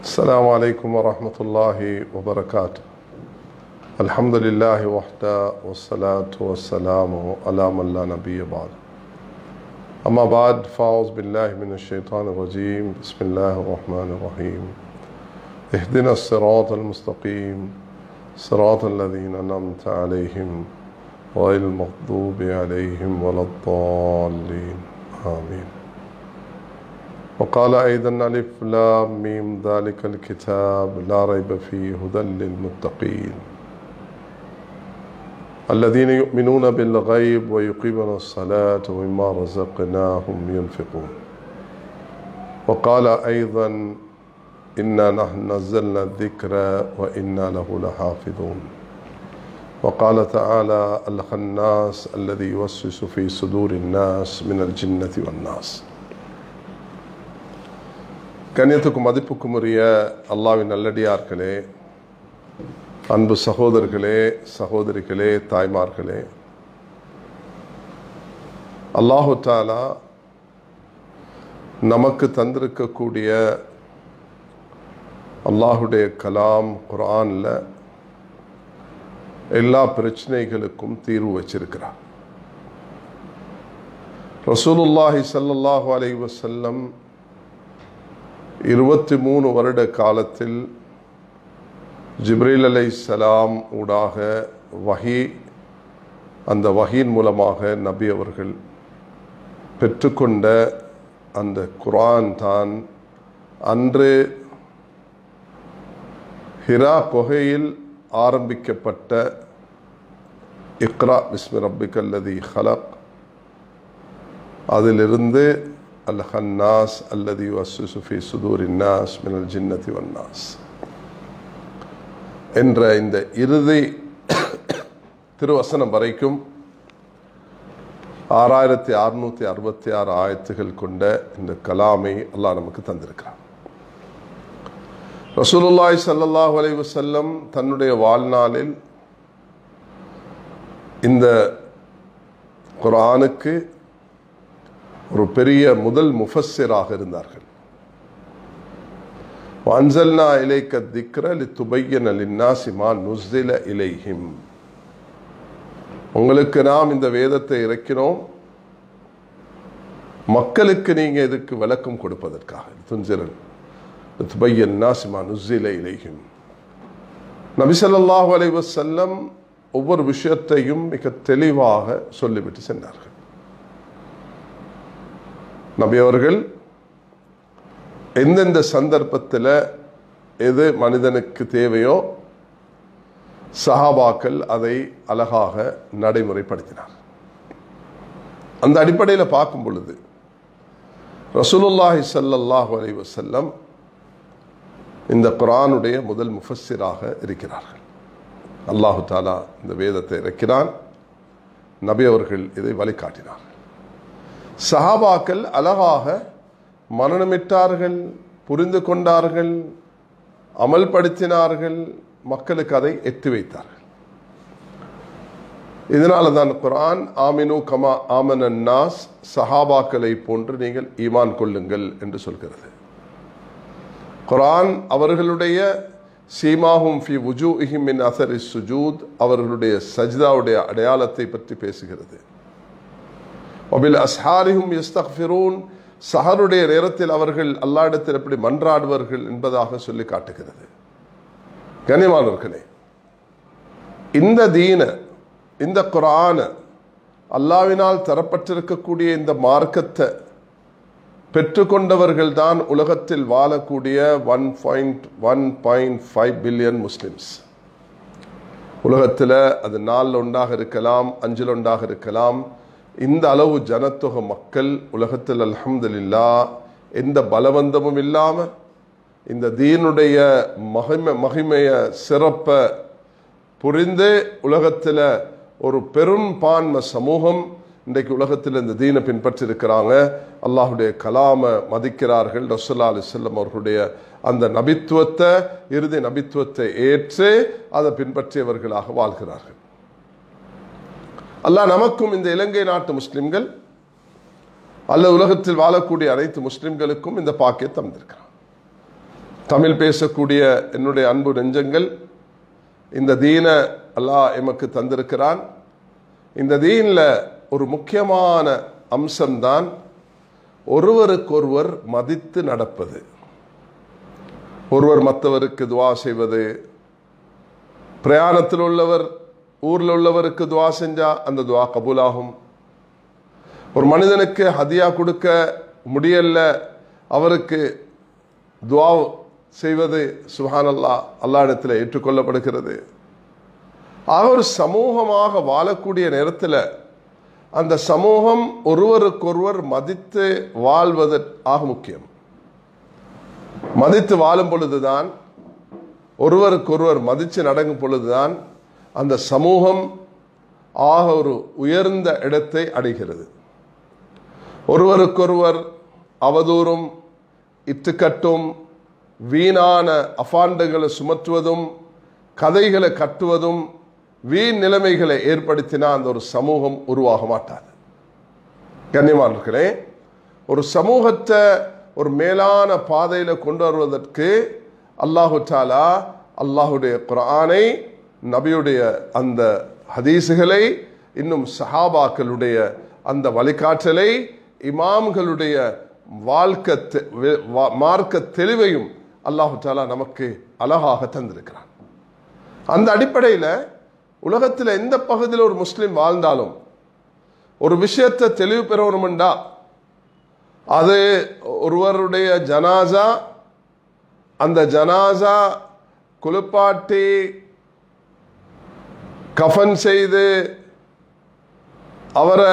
السلام عليكم ورحمة الله وبركاته. الحمد لله وحده والصلاة والسلام على من لا نبي بعد. أما بعد فأعوذ بالله من الشيطان الرجيم. بسم الله الرحمن الرحيم. اهدنا الصراط المستقيم صراط الذين أنعمت عليهم غير المغضوب عليهم ولا الضالين آمين. وقال أيضا ألف لام ميم ذلك الكتاب لا ريب فيه هدى للمتقين الذين يؤمنون بالغيب ويقيمون الصلاة ومما رزقناهم ينفقون. وقال أيضا إنا نحن نزلنا الذكر وإنا له لحافظون. وقال تعالى الخناس الذي يوسوس في صدور الناس من الجنة والناس. கண்ணியத்துக்கும் மதிப்புக்கும் உரிய அல்லாஹ்வின் நல்லடியார்களே, அன்பு சகோதரர்களே, சகோதரிகளே, தாய்மார்களே, அல்லாஹு தஆலா நமக்கு தந்திருக்கக்கூடிய அல்லாஹுடைய கலாம் குர்ஆன்ல எல்லா பிரச்சனைகளுக்கும் தீர்வு வச்சிருக்கிறார். ரசூலுல்லாஹி ஸல்லல்லாஹு அலைஹி வஸல்லம் 23 வருட காலத்தில் ஜிப்ரீல் அலைஹிஸ்ஸலாம் ஊடாக வஹி, அந்த வஹியின் மூலமாக நபி அவர்கள் பெற்றுக்கொண்ட அந்த குர்ஆன் தான் அன்று ஹிரா குகையில் ஆரம்பிக்கப்பட்ட இக்ரா பிஸ்மி ரப்பிக்கல்லதி ஹலக், அதிலிருந்து அல் ஹன்னாஸ் அல்லதி யுவஸ்ஸிசு ஃபீ சுதூரின் நாஸ் மினல் ஜின்னதி வன்னாஸ் என்ற இந்த இறுதி திருவசனம் வரைக்கும் 6666 ஆயத்துகள் கொண்ட இந்த கலாமை அல்லாஹ் நமக்கு தந்திருக்கிறார். ரசூலுல்லாஹி ஸல்லல்லாஹு அலைஹி வஸல்லம் தன்னுடைய வாழ்நாளில் இந்த குர்ஆனுக்கு ஒரு பெரிய முதல் முஃபஸ்ஸிராக இருந்தார்கள். வஅன்ஸல்னா இலைக்க திக்ர லிதுபய்யின லின்னாஸி மா நுஸ்ஸில இலைஹிம், உங்களுக்கு நாம் இந்த வேதத்தை இறக்கினோம் மக்களுக்கு நீங்க இதுக்கு விளக்கம் கொடுப்பதற்காக. துன்சிரன் லிதுபய்யின லின்னாஸி மா நுஸ்ஸில இலைஹிம். நபி ஸல்லல்லாஹு அலைஹி வஸல்லம் ஒவ்வொரு விஷயத்தையும் மிக தெளிவாக சொல்லிவிட்டு சென்றார்கள். நபி அவர்கள் எந்தெந்த சந்தர்ப்பத்தில் எது மனிதனுக்கு தேவையோ சஹாபாக்கள் அதை அழகாக நடைமுறைப்படுத்தினார். அந்த அடிப்படையில் பார்க்கும் பொழுது ரசூலுல்லாஹி ஸல்லல்லாஹு அலைஹி வஸல்லம் இந்த குர்ஆனுடைய முதல் முஃபஸ்ஸிராக இருக்கிறார்கள். அல்லாஹு தஆலா இந்த வேதத்தை இறக்கினான், நபி அவர்கள் இதை வழிகாட்டினார்கள். சஹாபாக்கள் அழகாக மனனமிட்டார்கள், புரிந்து கொண்டார்கள், அமல்படுத்தினார்கள், மக்களுக்கு அதை எத்தி வைத்தார்கள். இதனால தான் குர்ஆன் ஆமினு கமா ஆமனன் நாஸ், சஹாபாக்களை போன்று நீங்கள் ஈமான் கொள்ளுங்கள் என்று சொல்கிறது. குர்ஆன் அவர்களுடைய சீமாஹும் ஃபி வுஜூஹிம் மின் அஸரி சுஜூத், அவர்களுடைய சஜ்தாவுடைய அடையாளத்தை பற்றி பேசுகிறது. வபில் அஸ்ஹாரிஹும் யஸ்தக்ஃபிரூன், சஹருடைய நேரத்தில் அவர்கள் அல்லாஹ்விடத்தில் எப்படி மன்றாடுவார்கள் என்பதாக சொல்லி காட்டுகிறது. கனிமானவர்களே, இந்த தீன, இந்த குர்ஆன, அல்லாஹ்வினால் தரப்பட்டிருக்கக்கூடிய இந்த மார்க்கத்தை பெற்றுக்கொண்டவர்கள் தான் உலகத்தில் வாழக்கூடிய 1.5 பில்லியன் முஸ்லிம்ஸ். உலகத்தில் அது 4 ஒன்றாக இருக்கலாம், 5 ஒன்றாக இருக்கலாம். இந்த அளவு ஜனத்தொகை மக்கள் உலகத்தில் அல்ஹம்துலில்லாஹ் எந்த பலவந்தமும் இல்லாமல் இந்த தீனுடைய மகிமைய சிறப்பை புரிந்து உலகத்தில் ஒரு பெரும்பான்மை சமூகம் இன்றைக்கு உலகத்தில் இந்த தீனை பின்பற்றி இருக்கிறாங்க. அல்லாஹுடைய கலாமை மதிக்கிறார்கள். ரசூலுல்லாஹி அலைஹி வஸல்லம் அவர்களுடைய அந்த நபித்துவத்தை, இறுதி நபித்துவத்தை ஏற்று அதை பின்பற்றியவர்களாக வாழ்கிறார்கள். அல்லாஹ் நமக்கும் இந்த இலங்கை நாட்டு முஸ்லிம்கள் அல்ல உலகத்தில் வாழக்கூடிய அனைத்து முஸ்லிம்களுக்கும் இந்த பாக்கியத்தை தந்திருக்கிறான். தமிழ் பேசக்கூடிய என்னுடைய அன்பு நெஞ்சங்கள், இந்த தீன அல்லாஹ் எமக்கு தந்திருக்கிறான். இந்த தீனில் ஒரு முக்கியமான அம்சம்தான் ஒருவருக்கொருவர் மதித்து நடப்பது. ஒருவர் மற்றவருக்கு துவா செய்வது. பிரயாணத்தில் உள்ளவர் ஊரில் உள்ளவருக்கு துவா செஞ்சா அந்த துவா கபூலாகும். ஒரு மனிதனுக்கு ஹதியா கொடுக்க முடியல, அவருக்கு துவா செய்வது சுப்ஹானல்லாஹ் அல்லாஹ்விடத்தில் ஏற்றுக்கொள்ளப்படுகிறது. ஆக ஒரு சமூகமாக வாழக்கூடிய நேரத்தில் அந்த சமூகம் ஒருவருக்கொருவர் மதித்து வாழ்வது ஆக முக்கியம். மதித்து வாழும் பொழுதுதான், ஒருவருக்கொருவர் மதித்து நடக்கும் பொழுதுதான் அந்த சமூகம் ஆக ஒரு உயர்ந்த இடத்தை அடைகிறது. ஒருவருக்கொருவர் அவதூறும் இட்டுக்கட்டும் வீணான அபாண்டங்களை சுமற்றுவதும் கதைகளை கட்டுவதும் வீண் நிலைமைகளை ஏற்படுத்தினா அந்த ஒரு சமூகம் உருவாக மாட்டாது. கண்ணியமானவர்களே, ஒரு சமூகத்தை ஒரு மேலான பாதையில் கொண்டு வருவதற்கு அல்லாஹு தஆலா அல்லாஹுடைய குர்ஆனை, நபியுடைய அந்த ஹதீஸுகளை, இன்னும் சஹாபாக்களுடைய அந்த வழிகாட்டலை, இமாம்களுடைய மார்க்க தெளிவையும் அல்லாஹு தஆலா நமக்கு அழகாக தந்திருக்கிறான். அந்த அடிப்படையில் உலகத்தில் எந்த பகுதியில் ஒரு முஸ்லிம் வாழ்ந்தாலும் ஒரு விஷயத்தை தெளிவு பெறணும்டா, அது ஒருவருடைய ஜனாசா, அந்த ஜனாசா குளிப்பாட்டி கஃன் செய்து அவரை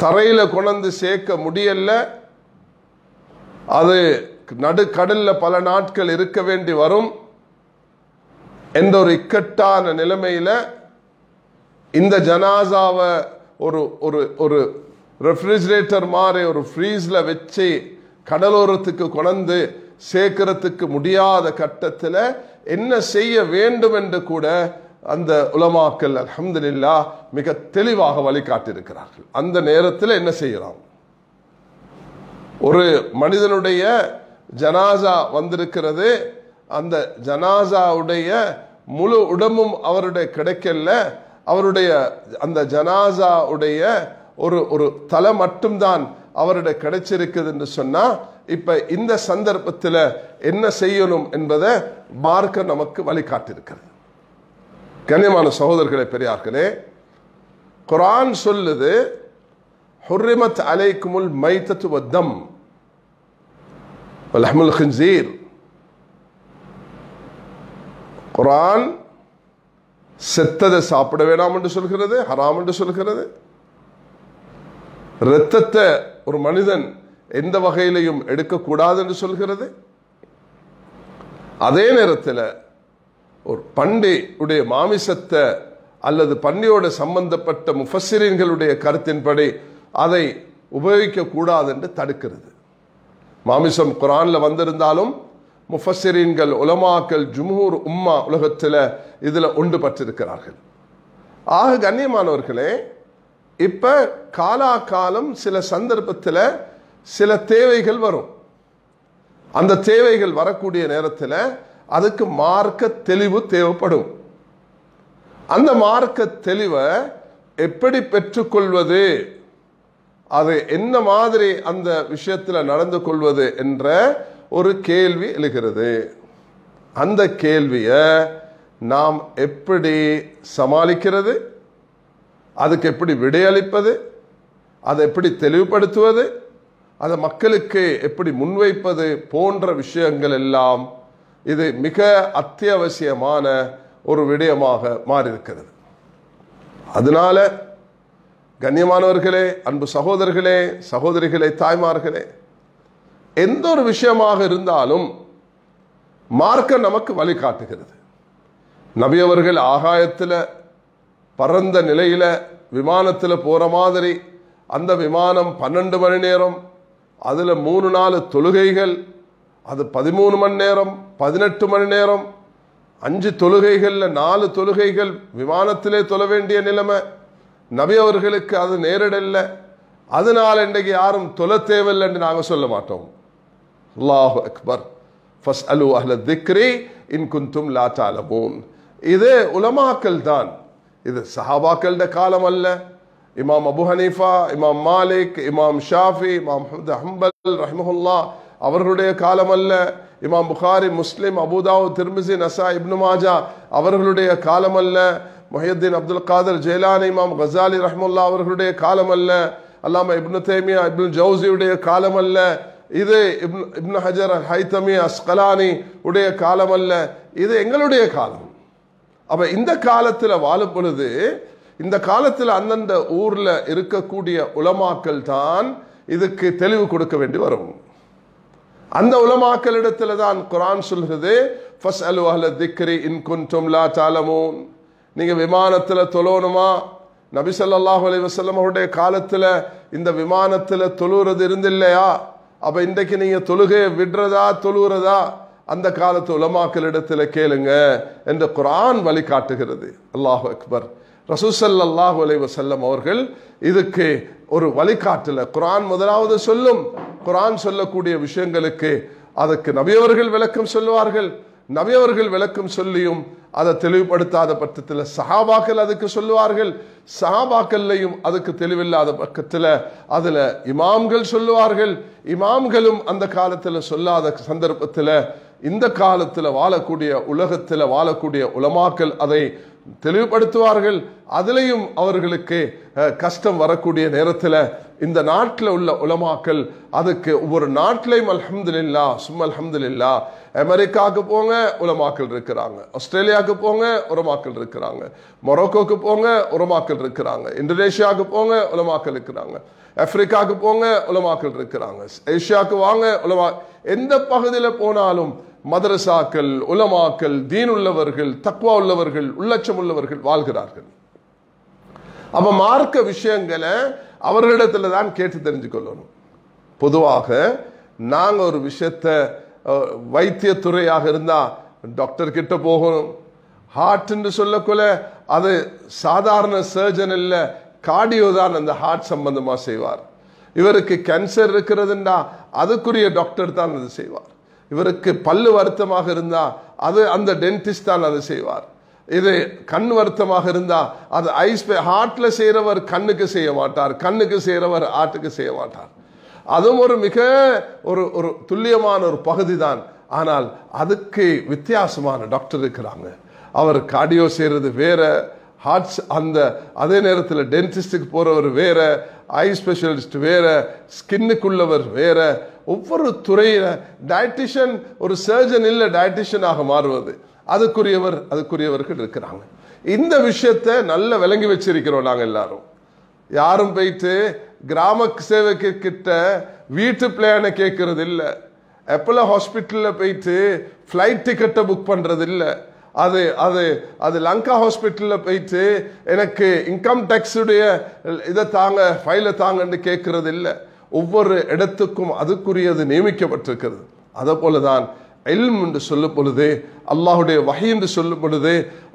தரையில் கொண்டு சேர்க்க முடியல, அது நடுக்கடலில் பல நாட்கள் இருக்க வேண்டி வரும் என்ற ஒரு இக்கட்டான நிலைமையில் இந்த ஜனாசாவை ஒரு ஒரு ஒரு ரெஃப்ரிஜரேட்டர் மாதிரி ஒரு ஃப்ரீஸில் வச்சு கடலோரத்துக்கு கொண்டு சேர்க்கிறதுக்கு முடியாத கட்டத்தில் என்ன செய்ய வேண்டும் என்று கூட அந்த உலமாக்கள் அல்ஹம்துலில்லாஹ் மிக தெளிவாக வழிகாட்டியிருக்கிறார்கள். அந்த நேரத்தில் என்ன செய்யலாம்? ஒரு மனிதனுடைய ஜனாசா வந்திருக்கிறது, அந்த ஜனாசாவுடைய முழு உடம்பும் அவருடைய கிடைக்கல, அவருடைய அந்த ஜனாசாவுடைய ஒரு ஒரு தலை மட்டும்தான் அவருடைய கிடைச்சிருக்குது என்று சொன்னா, இப்ப இந்த சந்தர்ப்பத்தில் என்ன செய்யணும் என்பதை மார்க்க நமக்கு வழிகாட்டியிருக்கிறது. கண்ணியமான சகோதரர்களே, பெரியார்களே, குர்ஆன் சொல்லுது ஹுர்ரிமத் அலைக்குமுல் மைத்தத்து வத்தம் வலஹ்முல் ஹின்ஸீர். குர்ஆன் செத்ததை சாப்பிட வேண்டாம் என்று சொல்கிறது, ஹராம் என்று சொல்கிறது. இரத்தத்தை ஒரு மனிதன் எந்த வகையிலையும் எடுக்கக்கூடாது என்று சொல்கிறது. அதே நேரத்தில் ஒரு பண்டியுடைய மாமிசத்தை அல்லது பண்டியோட சம்பந்தப்பட்ட முஃபஸ்ஸிரீன்களுடைய கருத்தின்படி அதை உபயோகிக்க கூடாது என்று தடுக்கிறது. மாமிசம் குர்ஆன்ல வந்திருந்தாலும் முஃபஸ்ஸிரீன்கள், உலமாக்கள், ஜும்ஹூர் உம்மா உலகத்தில் இதில் ஒன்றுபட்டிருக்கிறார்கள். ஆக கண்ணியமானவர்களே, இப்ப காலாகாலம் சில சந்தர்ப்பத்தில் சில தேவைகள் வரும். அந்த தேவைகள் வரக்கூடிய நேரத்தில் அதுக்கு மார்க்க தெளிவு தேவைப்படும். அந்த மார்க்க தெளிவை எப்படி பெற்றுக்கொள்வது, அது என்ன மாதிரி அந்த விஷயத்தில் நடந்து கொள்வது என்ற ஒரு கேள்வி எழுகிறது. அந்த கேள்வியை நாம் எப்படி சமாளிக்கிறது, அதுக்கு எப்படி விடையளிப்பது, அதை எப்படி தெளிவுபடுத்துவது, அதை மக்களுக்கு எப்படி முன்வைப்பது போன்ற விஷயங்கள் எல்லாம் இது மிக அத்தியாவசியமான ஒரு விடயமாக மாறியிருக்கிறது. அதனால கண்ணியமானவர்களே, அன்பு சகோதரர்களே, சகோதரிகளே, தாய்மார்களே, எந்த ஒரு விஷயமாக இருந்தாலும் மார்க்கம் நமக்கு வழிகாட்டுகிறது. நபி அவர்கள் ஆகாயத்தில் பறந்த நிலையில் விமானத்தில் போகிற மாதிரி அந்த விமானம் 12 மணி நேரம், அதில் 3-4 தொழுகைகள், அது 13 மணி நேரம், 18 மணி நேரம், 5 தொழுகைகளில் 4 தொழுகைகள் விமானத்திலே தொழ வேண்டிய நிலைமை. நபி அவர்களுக்கு அது நேரிடல்ல. அதனால் இன்றைக்கு யாரும் தொழ தேவையில்லை என்று நாங்கள் சொல்ல மாட்டோம். அல்லாஹு அக்பர். ஃபஸ்அலு அஹ்ல திக்ரி இன் குன்தும் லா தஅலமூன். இது உலமாக்கள் தான். இது சஹாபாக்களோட காலம் அல்ல. இமாம் அபு ஹனீஃபா, இமாம் மாலிக், இமாம் ஷாஃபி, இமாம் அஹ்மத் ஹம்பல் ரஹ்மஹுல்லாஹ் அவர்களுடைய காலம் அல்ல. இமாம் புகாரி, முஸ்லிம், அபூதாவுத், திர்மிஸி, நஸாஇ, இப்னு மாஜா அவர்களுடைய காலம் அல்ல. முஹியுத்தீன் அப்துல் காதர் ஜெயிலானி, இமாம் கஸாலி ரஹ்மத்துல்லாஹ் அவர்களுடைய காலம் அல்ல. அல்லாமா இப்னு தைமியா, இப்னு ஜௌஸியுடைய காலம் அல்ல. இது இப்னு ஹஜர் அல் ஹைத்தமி அஸ்கலானி உடைய காலம் அல்ல. இது எங்களுடைய காலம். அப்ப இந்த காலத்துல வாழும் பொழுது இந்த காலத்துல அந்தந்த ஊர்ல இருக்கக்கூடிய உலமாக்கள் தான் இதுக்கு தெளிவு கொடுக்க வேண்டி வரும். அந்த உலமாக்களிடத்துல தான் குர்ஆன் சொல்கிறது, ஃபஸ்அலு அஹ்ல திக்ரி இன் குன்தும் லா தஅலமூன். நீங்க விமானத்துல தொழணுமா? நபி ஸல்லல்லாஹு அலைஹி வஸல்லம் அவருடைய காலத்துல இந்த விமானத்துல தொழுறது இருந்தில்லையா? அப்ப இன்றைக்கு நீங்க தொழுகையை விடுறதா தொழுகிறதா? அந்த காலத்து உலமாக்களிடத்துல கேளுங்க என்று குர்ஆன் வழிகாட்டுகிறது. அல்லாஹு அக்பர். ரசூல் ஸல்லல்லாஹு அலைஹி வஸல்லம் அவர்கள் இதுக்கு ஒரு வழிகாட்டல. குர்ஆன் முதலாவது சொல்லும். குர்ஆன் சொல்லக்கூடிய விஷயங்களுக்கு அதுக்கு நபியவர்கள் விளக்கம் சொல்லுவார்கள். நபியவர்கள் விளக்கம் சொல்லியும் அதை தெளிவுபடுத்தாத பட்சத்தில் சஹாபாக்கள் அதுக்கு சொல்லுவார்கள். சஹாபாக்கள்லையும் அதுக்கு தெளிவில்லாத பக்கத்தில் அதுல இமாம்கள் சொல்லுவார்கள். இமாம்களும் அந்த காலத்துல சொல்லாத சந்தர்ப்பத்தில் இந்த காலத்துல வாழக்கூடிய உலகத்துல வாழக்கூடிய உலமாக்கள் அதை தெளிவுபடுத்துவார்கள். அதிலையும் அவர்களுக்கு கஷ்டம் வரக்கூடிய நேரத்தில் இந்த நாட்டில் உள்ள உலமாக்கள் அதுக்கு ஒவ்வொரு நாட்டிலையும் அல்ஹம்துலில்லாஹ் சும்மா அல்ஹம்துலில்லாஹ். அமெரிக்காவுக்கு போங்க உலமாக்கள் இருக்கிறாங்க, ஆஸ்திரேலியாவுக்கு போங்க உலமாக்கள் இருக்கிறாங்க, மொரோக்கோக்கு போங்க உலமாக்கள் இருக்கிறாங்க, இந்தோனேஷியாவுக்கு போங்க உலமாக்கள் இருக்கிறாங்க, ஆப்பிரிக்காவுக்கு போங்க உலமாக்கள் இருக்கிறாங்க, ஏஷியாவுக்கு வாங்க உலமா. எந்த பகுதியில் போனாலும் மதரசாக்கள், உலமாக்கள், தீன் உள்ளவர்கள், தக்வா உள்ளவர்கள், உள்ளச்சம் உள்ளவர்கள் வாழ்கிறார்கள். அப்ப மார்க்க விஷயங்களை அவர்களிடத்துல தான் கேட்டு தெரிஞ்சுக்கொள்ளணும். பொதுவாக நாங்க ஒரு விஷயத்த வைத்தியத்துறையாக இருந்தா டாக்டர் கிட்ட போகணும். ஹார்ட் என்று சொல்லக்குள்ள அது சாதாரண சர்ஜன் இல்ல, கார்டியோ தான் அந்த ஹார்ட் சம்பந்தமா செய்வார். இவருக்கு கேன்சர் இருக்கிறதுண்டா அதுக்குரிய டாக்டர் தான் அது செய்வார். இவருக்கு பல்லு வருத்தமாக இருந்தா அது அந்த டென்டிஸ்ட் தான் அது செய்வார். இது கண் வருத்தமாக இருந்தா அது ஹார்ட்ல செய்யறவர் கண்ணுக்கு செய்ய மாட்டார், கண்ணுக்கு செய்யறவர் ஹார்ட்டுக்கு செய்ய மாட்டார். அதுவும் ஒரு மிக ஒரு துல்லியமான ஒரு பகுதி தான். ஆனால் அதுக்கு வித்தியாசமான டாக்டர் இருக்கிறாங்க. அவர் கார்டியோ செய்யறது வேற, ஹார்ட்ஸ் அந்த அதே நேரத்தில் டென்டிஸ்டுக்கு போறவர் வேற, ஐ ஸ்பெஷலிஸ்ட் வேற, ஸ்கின்னுக்குள்ளவர் வேற. ஒவ்வொரு துறையில டயட்டிஷியன் ஒரு சர்ஜன் இல்ல டயட்டிஷியனாக மாறுவது, அதுக்குரியவர்கள் இருக்கிறாங்க. இந்த விஷயத்தை நல்ல விளங்கி வச்சிருக்கிறோம் நாங்க எல்லாரும். யாரும் போயிட்டு கிராம சேவைக்கு கிட்ட வீட்டு பிளான கேட்கறது இல்ல, அப்போலோ ஹாஸ்பிட்டல்ல போயிட்டு ஃபிளைட் டிக்கெட்டை புக் பண்றது இல்ல, அது அது அது லங்கா ஹாஸ்பிட்டல்ல போயிட்டு எனக்கு இன்கம் டேக்ஸ் உடைய இதை தாங்க ஃபைலை தாங்கன்னு கேட்கறது இல்லை. ஒவ்வொரு இடத்துக்கும் அதுக்குரியது நியமிக்கப்பட்டிருக்கிறது. அதே போலதான் இல்ம் என்று சொல்லும் பொழுது, அல்லாஹுடைய வஹி என்று சொல்லும் பொழுது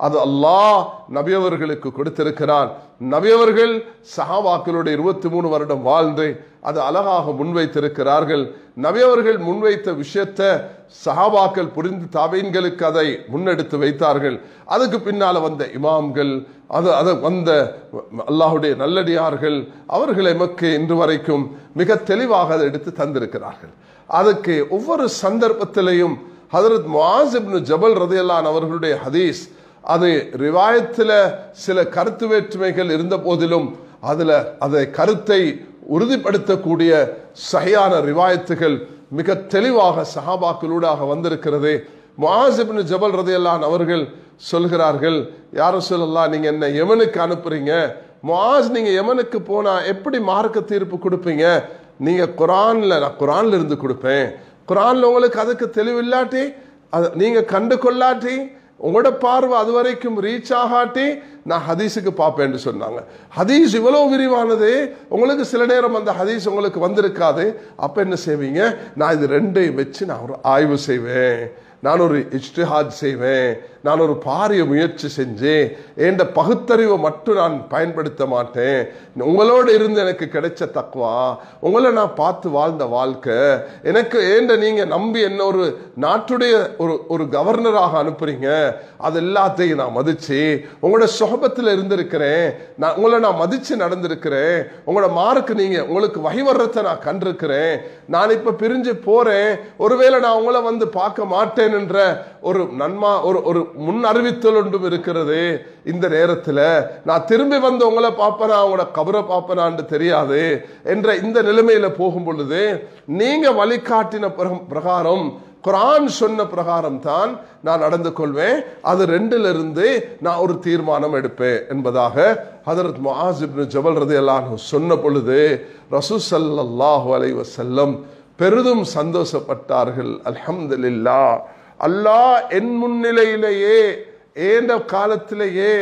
அது அல்லாஹ் நபியவர்களுக்கு கொடுத்திருக்கிறான். நபியவர்கள் சஹாபாக்களுடைய 23 வருடம் வாழ்ந்து அது அழகாக முன்வைத்திருக்கிறார்கள். நபியவர்கள் முன்வைத்த விஷயத்தை சஹாபாக்கள் புரிந்து தாபீன்களுக்கு அதை முன்னெடுத்து வைத்தார்கள். அதுக்கு பின்னால வந்த இமாம்கள், அது வந்த அல்லாஹுடைய நல்லடியார்கள் அவர்கள் எமக்கு இன்று வரைக்கும் மிக தெளிவாக அதை எடுத்து தந்திருக்கிறார்கள். அதுக்கு ஒவ்வொரு சந்தர்ப்பத்திலையும் ஹதரத் முஆஸ் இப்னு ஜபல் ரலியல்லாஹு அன்ஹு அவர்களுடைய ஹதீஸ், அது ரிவாயத்தில் சில கருத்து வேற்றுமைகள் இருந்த போதிலும் அதை கருத்தை உறுதிப்படுத்தக்கூடிய சஹீஹான ரிவாயத்துகள் மிக தெளிவாக சஹாபாக்களூடாக வந்திருக்கிறது. முஆஸ் இப்னு ஜபல் ரலியல்லாஹு அன்ஹு அவர்கள் சொல்கிறார்கள், யா ரசூலல்லாஹ், நீங்க என்ன யமனுக்கு அனுப்புறீங்க? முஆஸ், நீங்க யமனுக்கு போனா எப்படி மார்க்க தீர்ப்பு கொடுப்பீங்க? நீங்க நான் குர்ஆன்ல இருந்து கொடுப்பேன். குர்ஆன்ல உங்களுக்கு அதுக்கு தெளிவில்லாட்டி, நீங்க கண்டு கொள்ளாட்டி, உங்களோட பார்வை அது வரைக்கும் ரீச் ஆகாட்டி நான் ஹதீஸுக்கு பார்ப்பேன் சொன்னாங்க. ஹதீஸ் இவ்வளவு விரிவானது, உங்களுக்கு சில நேரம் அந்த ஹதீஸ் உங்களுக்கு வந்திருக்காது. அப்ப என்ன செய்வீங்க? நான் இது ரெண்டையும் வச்சு நான் ஒரு ஆய்வு செய்வேன், நான் ஒரு இஜ்திஹாத் செய்வேன், நான் ஒரு பாரிய முயற்சி செஞ்சேன், என்ற பகுத்தறிவை மட்டும் நான் பயன்படுத்த மாட்டேன். உங்களோடு இருந்து எனக்கு கிடைச்ச தக்வா, உங்களை நான் பார்த்து வாழ்ந்த வாழ்க்கை, எனக்கு ஏண்ட நீங்க நம்பி என்ன ஒரு நாட்டுடைய ஒரு கவர்னராக அனுப்புறீங்க, அது எல்லாத்தையும் நான் மதிச்சு உங்களோட சொஹபத்தில் இருந்திருக்கிறேன், உங்களை நான் மதிச்சு நடந்திருக்கிறேன், உங்களோட மார்க்கு நீங்க உங்களுக்கு வகை வர்றதை நான் கண்டிருக்கிறேன். நான் இப்ப பிரிஞ்சு போறேன், ஒருவேளை நான் உங்களை வந்து பார்க்க மாட்டேன் என்ற ஒரு நன்மா ஒரு முன் அறிவித்தல் ஒன்றும் இருக்கிறது. இந்த நேரத்தில் நான் திரும்பி வந்து உங்களை பார்ப்பனா உங்களோட கபரை பார்ப்பனான்னு தெரியாது என்ற இந்த நிலைமையில போகும் பொழுது நீங்க வழிகாட்டின பிரகாரம், குர்ஆன் சொன்ன பிரகாரம் தான் நான் நடந்து கொள்வேன். அது ரெண்டிலிருந்து நான் ஒரு தீர்மானம் எடுப்பேன் என்பதாக ஹதரத் முஆஸ் இப்னு ஜபல் ரலியல்லாஹு அன்ஹு சொன்ன பொழுது ரசூல் ஸல்லல்லாஹு அலைஹி வஸல்லம் பெரிதும் சந்தோஷப்பட்டார்கள். அல்ஹம்துலில்லாஹ், அல்லாஹ் என் முன்னிலையிலேயே, ஏண்ட காலத்திலேயே,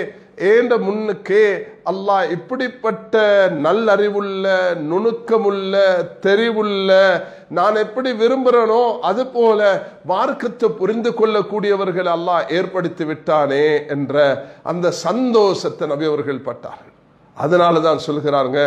ஏண்ட முன்னுக்கே அல்லாஹ் இப்படிப்பட்ட நல்லறிவுள்ள, நுணுக்கமுள்ள, தெரிவுள்ள, நான் எப்படி விரும்புகிறேனோ அது போல மார்க்கத்தை புரிந்து கொள்ளக்கூடியவர்கள் அல்லாஹ் ஏற்படுத்தி விட்டானே என்ற அந்த சந்தோஷத்தை நபி அவர்கள் பட்டார்கள். அதனால தான் சொல்கிறாங்க,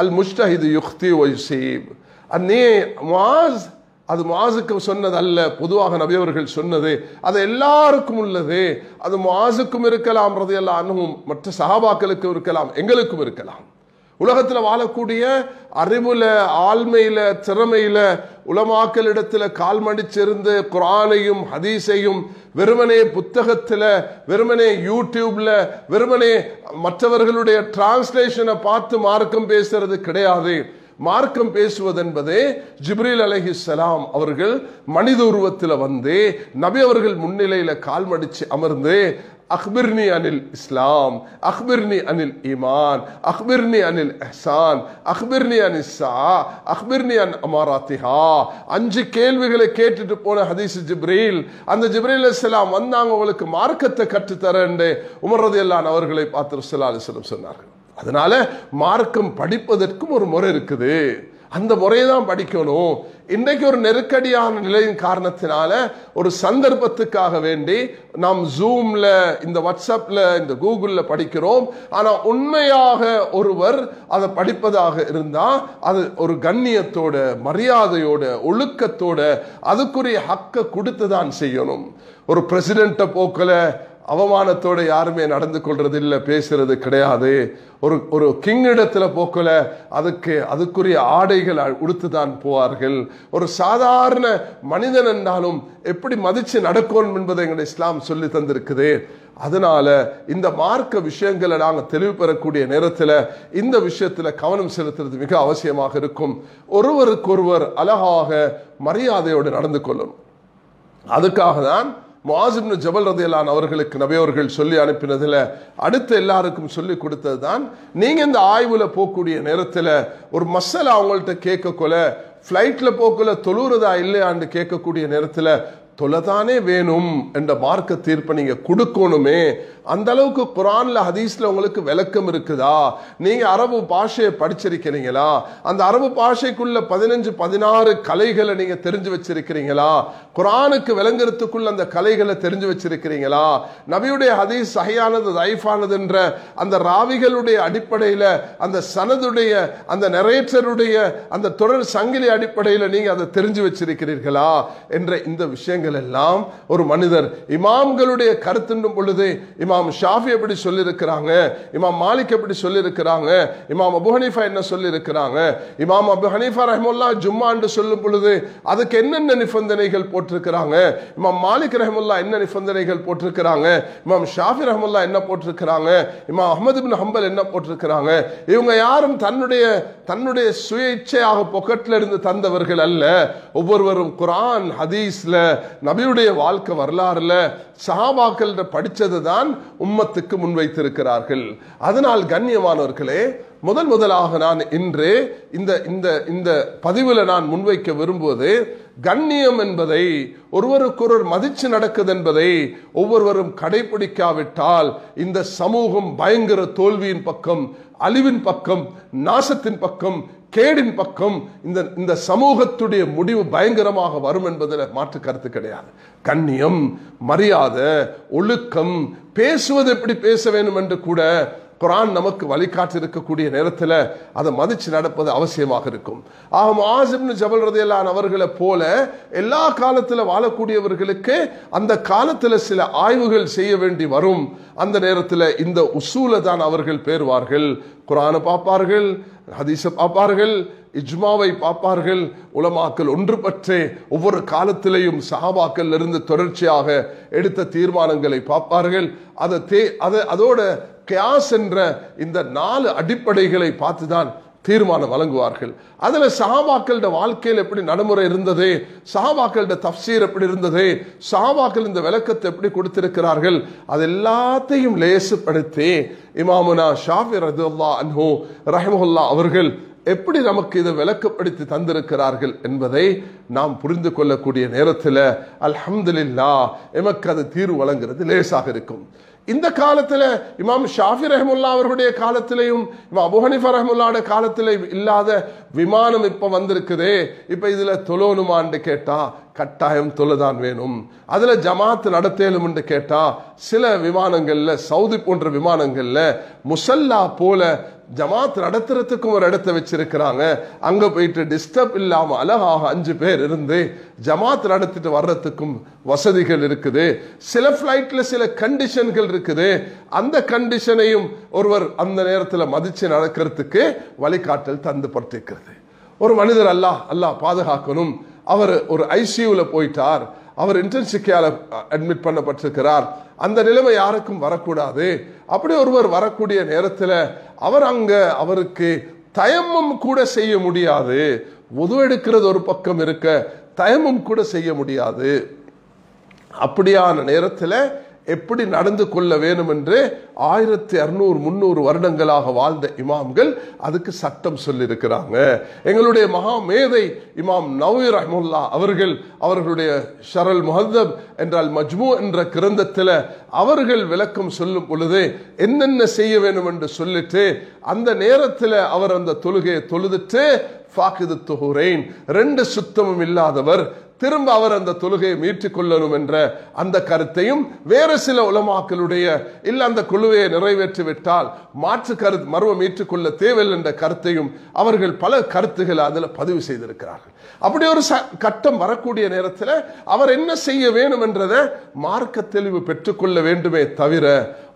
அல் முஜ்தஹிது யுக்தி வ யுஸீப். அன்னே முஆஸ், அது முஆஸுக்கு சொன்னது அல்ல, பொதுவாக நபி அவர்கள் சொன்னது, அது எல்லாருக்கும் உள்ளது. அது முஆஸுக்கும் இருக்கலாம் ரலியல்லாஹு அன்ஹு, மற்ற சஹாபாக்களுக்கும் இருக்கலாம், எங்களுக்கும் இருக்கலாம். உலகத்தில் வாழக்கூடிய அறிவுல, ஆழ்மையில, திறமையில உலமாக்களிடத்துல கால் மடிச்சிருந்து குர்ஆனையும் ஹதீஸையும் வெறுமனே புத்தகத்துல, வெறுமனே யூடியூப்ல, வெறுமனே மற்றவர்களுடைய டிரான்ஸ்லேஷனை பார்த்து மார்க்கம் பேசுறது கிடையாது. மார்க்கம் பேசுவது என்பது ஜிப்ரீல் அலைஹிஸ்ஸலாம் அவர்கள் மனித உருவத்தில் வந்து நபி அவர்கள் முன்னிலையில கால் மடிச்சு அமர்ந்து, அக்பிர்னி அனில் இஸ்லாம், அக்பிர்னி அனில் ஈமான், அக்பிர்னி அனில் இஹ்சான், அக்பிர்னி அனில் ஸஆ, அக்பிர்னி அன் அமாராத்திஹா, 5 கேள்விகளை கேட்டுட்டு போன ஹதீஸ் ஜிப்ரீல். அந்த ஜிப்ரீல் அலைஹிஸ்ஸலாம் வந்தாங்க, உங்களுக்கு மார்க்கத்தை கற்றுத்தரேன் உமர் ரலியல்லாஹு அன்ஹு அவர்களை பார்த்து ரசூலுல்லாஹி அலைஹி வஸல்லம் சொன்னார்கள். அதனால மார்க்கம் படிப்பதற்கும் ஒரு முறை இருக்குது, அந்த முறையை தான் படிக்கணும். இன்றைக்கு ஒரு நெருக்கடியான நிலையின் காரணத்தினால ஒரு சந்தர்ப்பத்துக்காக வேண்டி நாம் ஜூம்ல, இந்த வாட்ஸ்அப்ல, இந்த கூகுள்ல படிக்கிறோம். ஆனா உண்மையாக ஒருவர் அதை படிப்பதாக இருந்தா அது ஒரு கண்ணியத்தோட, மரியாதையோட, ஒழுக்கத்தோட, அதுக்குரிய ஹக்க கொடுத்து தான் செய்யணும். ஒரு பிரசிடென்ட போக்கல அவமானத்தோட யாருமே நடந்து கொள்றது இல்லை, பேசுறது கிடையாது. ஒரு கிங் இடத்துல போக்கல அதுக்குரிய ஆடைகள் உடுத்துதான் போவார்கள். ஒரு சாதாரண மனிதன் என்றாலும் எப்படி மதிச்சு நடக்கணும் என்பதை எங்களுடைய இஸ்லாம் சொல்லி தந்திருக்குது. அதனால இந்த மார்க்க விஷயங்களை நாங்கள் தெளிவு பெறக்கூடிய நேரத்தில் இந்த விஷயத்துல கவனம் செலுத்துறது மிக அவசியமாக இருக்கும். ஒருவருக்கொருவர் அழகாக மரியாதையோடு நடந்து கொள்ளணும். அதுக்காக தான் முஆஸ் இப்னு ஜபல் ரலியல்லாஹு அன்ஹு அவர்களுக்கு நபி அவர்கள் சொல்லி அனுப்பினதுல அடுத்து எல்லாருக்கும் சொல்லி கொடுத்தது தான், நீங்க இந்த ஆய்வுல போகக்கூடிய நேரத்தில் ஒரு மசாலா அவங்கள்ட்ட கேட்கக்கொள்ள, ஃப்ளைட்ல போக்குள்ள தொழுறதா இல்லையான்னு கேட்கக்கூடிய நேரத்தில் தொலைதானே வேணும் என்ற மார்க்க தீர்ப்பை நீங்க கொடுக்கணுமே. அந்த அளவுக்கு குர்ஆன்ல ஹதீஸ்ல உங்களுக்கு விளக்கம் இருக்குதா? நீங்க அரபு பாஷையை படிச்சிருக்கிறீங்களா? அந்த அரபு பாஷைக்குள்ள 15-16 கலைகளை நீங்க தெரிஞ்சு வச்சிருக்கிறீங்களா? குர்ஆனுக்கு விளங்குறதுக்குள்ள அந்த கலைகளை தெரிஞ்சு வச்சிருக்கிறீங்களா? நபியுடைய ஹதீஸ் சஹீஹானது தைஃபானது என்ற அந்த ராவிகளுடைய அடிப்படையில, அந்த சனதுடைய, அந்த நரேட்டருடைய அந்த தொடர் சங்கிலி அடிப்படையில் நீங்க அதை தெரிஞ்சு வச்சிருக்கிறீர்களா என்ற இந்த விஷயங்கள் எல்லாம் ஒரு மனிதர் இமாம்களுடைய கருத்துன்னும் பொழுது இமாம் ஷாஃபி எப்படி சொல்லி இருக்கிறாங்க, இமாம் மாலிக் எப்படி சொல்லி இருக்கிறாங்க, இமாம் அபு ஹனீஃபா என்ன சொல்லி இருக்கிறாங்க, இமாம் அபு ஹனீஃபா ரஹ்மத்துல்லாஹ் ஜும்மா என்று சொல்லும் பொழுது அதுக்கு என்னென்ன நிபந்தனைகள் போட்டிருக்கிறாங்க, இமாம் மாலிக் ரஹ்மத்துல்லாஹ் என்ன நிபந்தனைகள் போட்டிருக்கிறாங்க, இமாம் ஷாஃபி ரஹ்மத்துல்லாஹ் என்ன போட்டிருக்கிறாங்க, இமாம் அஹ்மத் இப்னு ஹம்பல் என்ன போட்டிருக்கிறாங்க. இவங்க யாரும் தன்னுடைய சுய இச்சையாக பொக்கெட்ல இருந்து தந்தவர்கள் அல்ல. ஒவ்வொருவரும் குர்ஆன் ஹதீஸ்ல, நபியுடைய வாழ்க்கை வரலாறுல, சஹாபாக்கள் படிச்சது தான் உம்மத்துக்கு முன்வைத்திருக்கிறார்கள். அதனால் கண்ணியமானவர்களே, முதலாக நான் இன்று இந்த பதிவுல நான் முன்வைக்க விரும்புவது, கண்ணியம் என்பதை, ஒருவருக்கொருவர் மதிச்சு நடக்குது என்பதை ஒவ்வொருவரும் கடைபிடிக்காவிட்டால் இந்த சமூகம் பயங்கர தோல்வியின் பக்கம், அழிவின் பக்கம், நாசத்தின் பக்கம், கேடின் பக்கம் இந்த சமூகத்துடைய முடிவு பயங்கரமாக வரும் என்பதில் மாற்று கருத்து கிடையாது. கண்ணியம், மரியாதை, ஒழுக்கம், பேசுவது எப்படி பேச வேண்டும் என்று கூட குர்ஆன் நமக்கு வழிகாட்டி இருக்கக்கூடிய நேரத்தில் அதை மதிச்சு நடப்பது அவசியமாக இருக்கும். ஆக முஆஸ் இப்னு ஜபல் ரலியல்லாஹு அன்ஹு அவர்களை போல எல்லா காலத்தில் வாழக்கூடியவர்களுக்கு அந்த காலத்தில் சில ஆய்வுகள் செய்ய வேண்டி வரும். அந்த நேரத்தில் இந்த உசூலை தான் அவர்கள் பேருவார்கள். குர்ஆனை பார்ப்பார்கள், ஹதீஸை பார்ப்பார்கள், இஜ்மாவை பார்ப்பார்கள். உலமாக்கள் ஒன்றுபற்றே ஒவ்வொரு காலத்திலேயும் சஹாபாக்கள் இருந்து தொடர்ச்சியாக எடுத்த தீர்மானங்களை பார்ப்பார்கள். அதோட கியாஸ் என்ற இந்த 4 அடிப்படைகளை பார்த்துதான் தீர்மானம் வழங்குவார்கள். அதுல சஹாபாக்களோட வாழ்க்கையில் எப்படி நடைமுறை இருந்தது, சஹாபாக்களோட தஃப்சீர் எப்படி இருந்தது, சஹாபாக்கள் இந்த விளக்கத்தை எப்படி கொடுத்திருக்கிறார்கள், அது எல்லாத்தையும் லேசுப்படுத்தி இமாமுனா ஷாஃபி ரலியல்லாஹு அன்ஹு ரஹிமஹுல்லாஹ் அவர்கள் எப்படி நமக்கு இதை விளக்கப்படுத்தி தந்திருக்கிறார்கள் என்பதை நாம் புரிந்து கொள்ளக்கூடிய நேரத்தில் அல்ஹம்துலில்லாஹ் எமக்கு அது தீர்வு வழங்குறது லேசாக இருக்கும். இந்த காலத்தில் இமாம் ஷாஃபி ரஹ்மத்துல்லாஹி அவர்களுடைய காலத்திலையும் இமாம் அபூ ஹனீஃபா ரஹ்மத்துல்லாஹி காலத்திலையும் இல்லாத விமானம் இப்ப வந்திருக்குதே. இப்ப இதுல தொழணுமான்னு கேட்டா கட்டாயம் தொழுதான் வேணும். அதுல ஜமாத் நடத்தலும் என்று கேட்டா சில விமானங்கள்ல, சவுதி போன்ற விமானங்கள்ல முசல்லா போல ஜமாத் நடத்துறதுக்கும் ஒரு இடத்தை வச்சிருக்கிறாங்க. அங்க போயிட்டு டிஸ்டர்ப் இல்லாம அழகாக 5 பேர் இருந்து ஜமாத் நடத்திட்டு வர்றதுக்கும் வசதிகள் இருக்குது. சில பிளைட்ல சில கண்டிஷன்கள் இருக்குது. அந்த கண்டிஷனையும் ஒருவர் அந்த நேரத்தில் மதிச்சு நடக்கிறதுக்கு வழிகாட்டல் தந்து பட்டிருக்கிறது. ஒரு மனிதர் அல்லாஹ் பாதுகாக்கணும், அவர் ஒரு ஐசியூல போயிட்டார், அவர் இன்டென்சிவ் கேர்ல அட்மிட் பண்ணப்பட்டிருக்கிறார். அந்த நிலைமை யாருக்கும் வரக்கூடாது. அப்படி ஒருவர் வரக்கூடிய நேரத்தில் அவருக்கு தயம்மம் கூட செய்ய முடியாது. வுது எடுக்கிறது ஒரு பக்கம் இருக்க, தயம்மம் கூட செய்ய முடியாது. அப்படியான நேரத்தில் எப்படி நடந்து கொள்ள வேணும் என்று 1600-300 வருடங்களாக வாழ்ந்த இமாம்கள் அதுக்கு சட்டம் சொல்லியிருக்கிறாங்க. எங்களுடைய மகா மேதை இமாம் நவவி ரஹ்மத்துல்லாஹ் அவர்கள் அவர்களுடைய ஷரல் முஹத்தப் என்றால் மஜ்மூ என்ற கிரந்தத்தில் அவர்கள் விளக்கம் சொல்லும் பொழுது என்னென்ன செய்ய வேண்டும் என்று சொல்லிட்டு அந்த நேரத்தில் அவர் அந்த தொழுகையை தொழுதுட்டு ஃபாகிது துஹுரைன் 2 சுத்தமும் இல்லாதவர் திரும்ப அவர் அந்த தொழுகையை மீட்டுக் கொள்ளணும் என்ற அந்த கருத்தையும், வேறு சில உலமாக்களுடைய இல்ல அந்த குழுவையை நிறைவேற்றிவிட்டால் மாற்று கருத்து மர்மம் மீட்டுக் கொள்ள தேவையில்லை என்ற கருத்தையும் அவர்கள் பல கருத்துக்களை அதில் பதிவு செய்திருக்கிறார்கள். அப்படி ஒரு கட்டம் வரக்கூடிய நேரத்தில் அவர் என்ன செய்ய வேண்டும் என்றதை மார்க்க தெளிவு பெற்றுக்கொள்ள வேண்டுமே தவிர,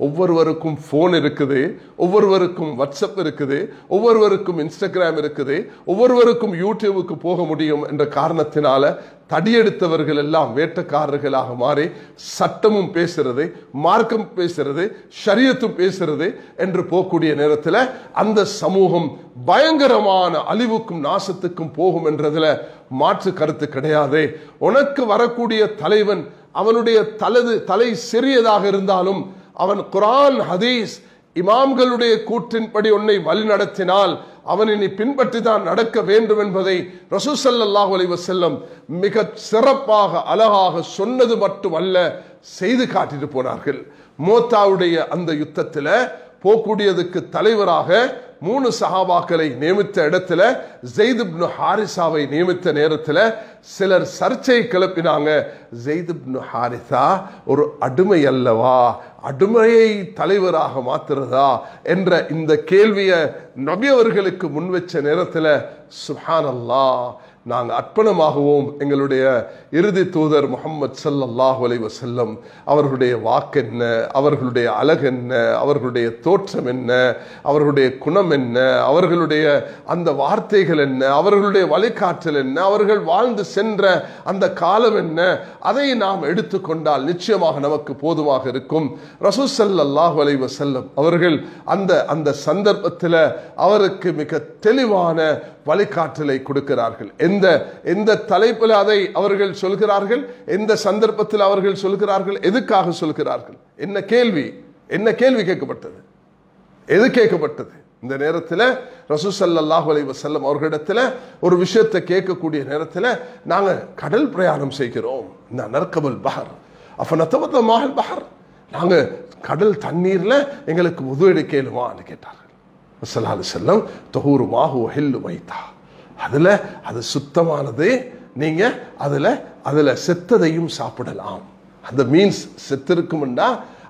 ஒவ்வொருவருக்கும் போன் இருக்குது, ஒவ்வொருவருக்கும் வாட்ஸ்அப் இருக்குது, ஒவ்வொருவருக்கும் இன்ஸ்டாகிராம் இருக்குது, ஒவ்வொருவருக்கும் யூடியூபுக்கு போக முடியும் என்ற காரணத்தினால தடியெடுத்தவர்கள் எல்லாம் வேட்டக்காரர்களாக மாறி சட்டமும் பேசுறது, மார்க்கம் பேசுறது, ஷரியத்தும் பேசுறது என்று போகக்கூடிய நேரத்தில் அந்த சமூகம் பயங்கரமான அழிவுக்கும் நாசத்துக்கும் போகும் என்றதுல மாற்று கருத்து கிடையாது. உனக்கு வரக்கூடிய தலைவன் அவனுடைய தலை சிறியதாக இருந்தாலும் அவன் குர்ஆன் ஹதீஸ் இமாம்களுடைய கூற்றின்படி உன்னை வழி நடத்தினால் அவனை நீ பின்பற்றி தான் நடக்க வேண்டும் என்பதை ரசூல் ஸல்லல்லாஹு அலைஹி வஸல்லம் மிக சிறப்பாக அழகாக சொன்னது மட்டுமல்ல, செய்து காட்டிட்டு போனார்கள். மோத்தாவுடைய அந்த யுத்தத்தில் போக்கூடியதுக்கு தலைவராக 3 சஹாபாக்களை நியமித்த இடத்துல ஸைத் இப்னு ஹாரிசாவை நியமித்த நேரத்தில் சிலர் சர்ச்சை கிளப்பினாங்க. ஸைத் இப்னு ஹாரிசா ஒரு அடிமை அல்லவா, அடிமையை தலைவராக மாத்துறதா என்ற இந்த கேள்வியை நபி அவர்களுக்கு முன்வச்ச நேரத்தில் சுப்ஹானல்லாஹ், நாங்கள் அர்ப்பணமாகவும் எங்களுடைய இறுதி தூதர் முஹம்மது ஸல்லல்லாஹு அலைஹி வஸல்லம் அவர்களுடைய வாக்கு என்ன, அவர்களுடைய அழகு என்ன, அவர்களுடைய தோற்றம் என்ன, அவர்களுடைய குணம் என்ன, அவர்களுடைய அந்த வார்த்தைகள் என்ன, அவர்களுடைய வழிகாட்டல் என்ன, அவர்கள் வாழ்ந்து சென்ற அந்த காலம் என்ன, அதை நாம் எடுத்துக்கொண்டால் நிச்சயமாக நமக்கு போதுமாக இருக்கும். ரசூல் ஸல்லல்லாஹு அலைஹி வஸல்லம் அவர்கள் அந்த சந்தர்ப்பத்தில் அவருக்கு மிக தெளிவான வழிகாட்டலை கொடுக்கிறார்கள். எந்த தலைப்பில் அதை அவர்கள் சொல்கிறார்கள், எந்த சந்தர்ப்பத்தில் அவர்கள் சொல்கிறார்கள், எதுக்காக சொல்கிறார்கள், என்ன கேள்வி கேட்கப்பட்டது, எது கேட்கப்பட்டது. இந்த நேரத்தில் ரசூல் ஸல்லல்லாஹு அலைஹி வஸல்லம் அவர்களிடத்தில் ஒரு விஷயத்தை கேட்கக்கூடிய நேரத்தில் நாங்கள் கடல் பிரயாணம் செய்கிறோம், நர்கபுல் பஹர் அஃபனதவத்த மாஹல் பஹர், நாங்கள் கடல் தண்ணீர்ல எங்களுக்கு உது எடுக்கலுமான்னு கேட்டார்கள். ஸல்லல்லாஹு அலைஹி வஸல்லம் தஹூரு மாஹு ஹில்லு மைதா, அதுல அது சுத்தமானது, நீங்க அதுல செத்ததையும் சாப்பிடலாம். அந்த மீன்ஸ் செத்திருக்கும்னா,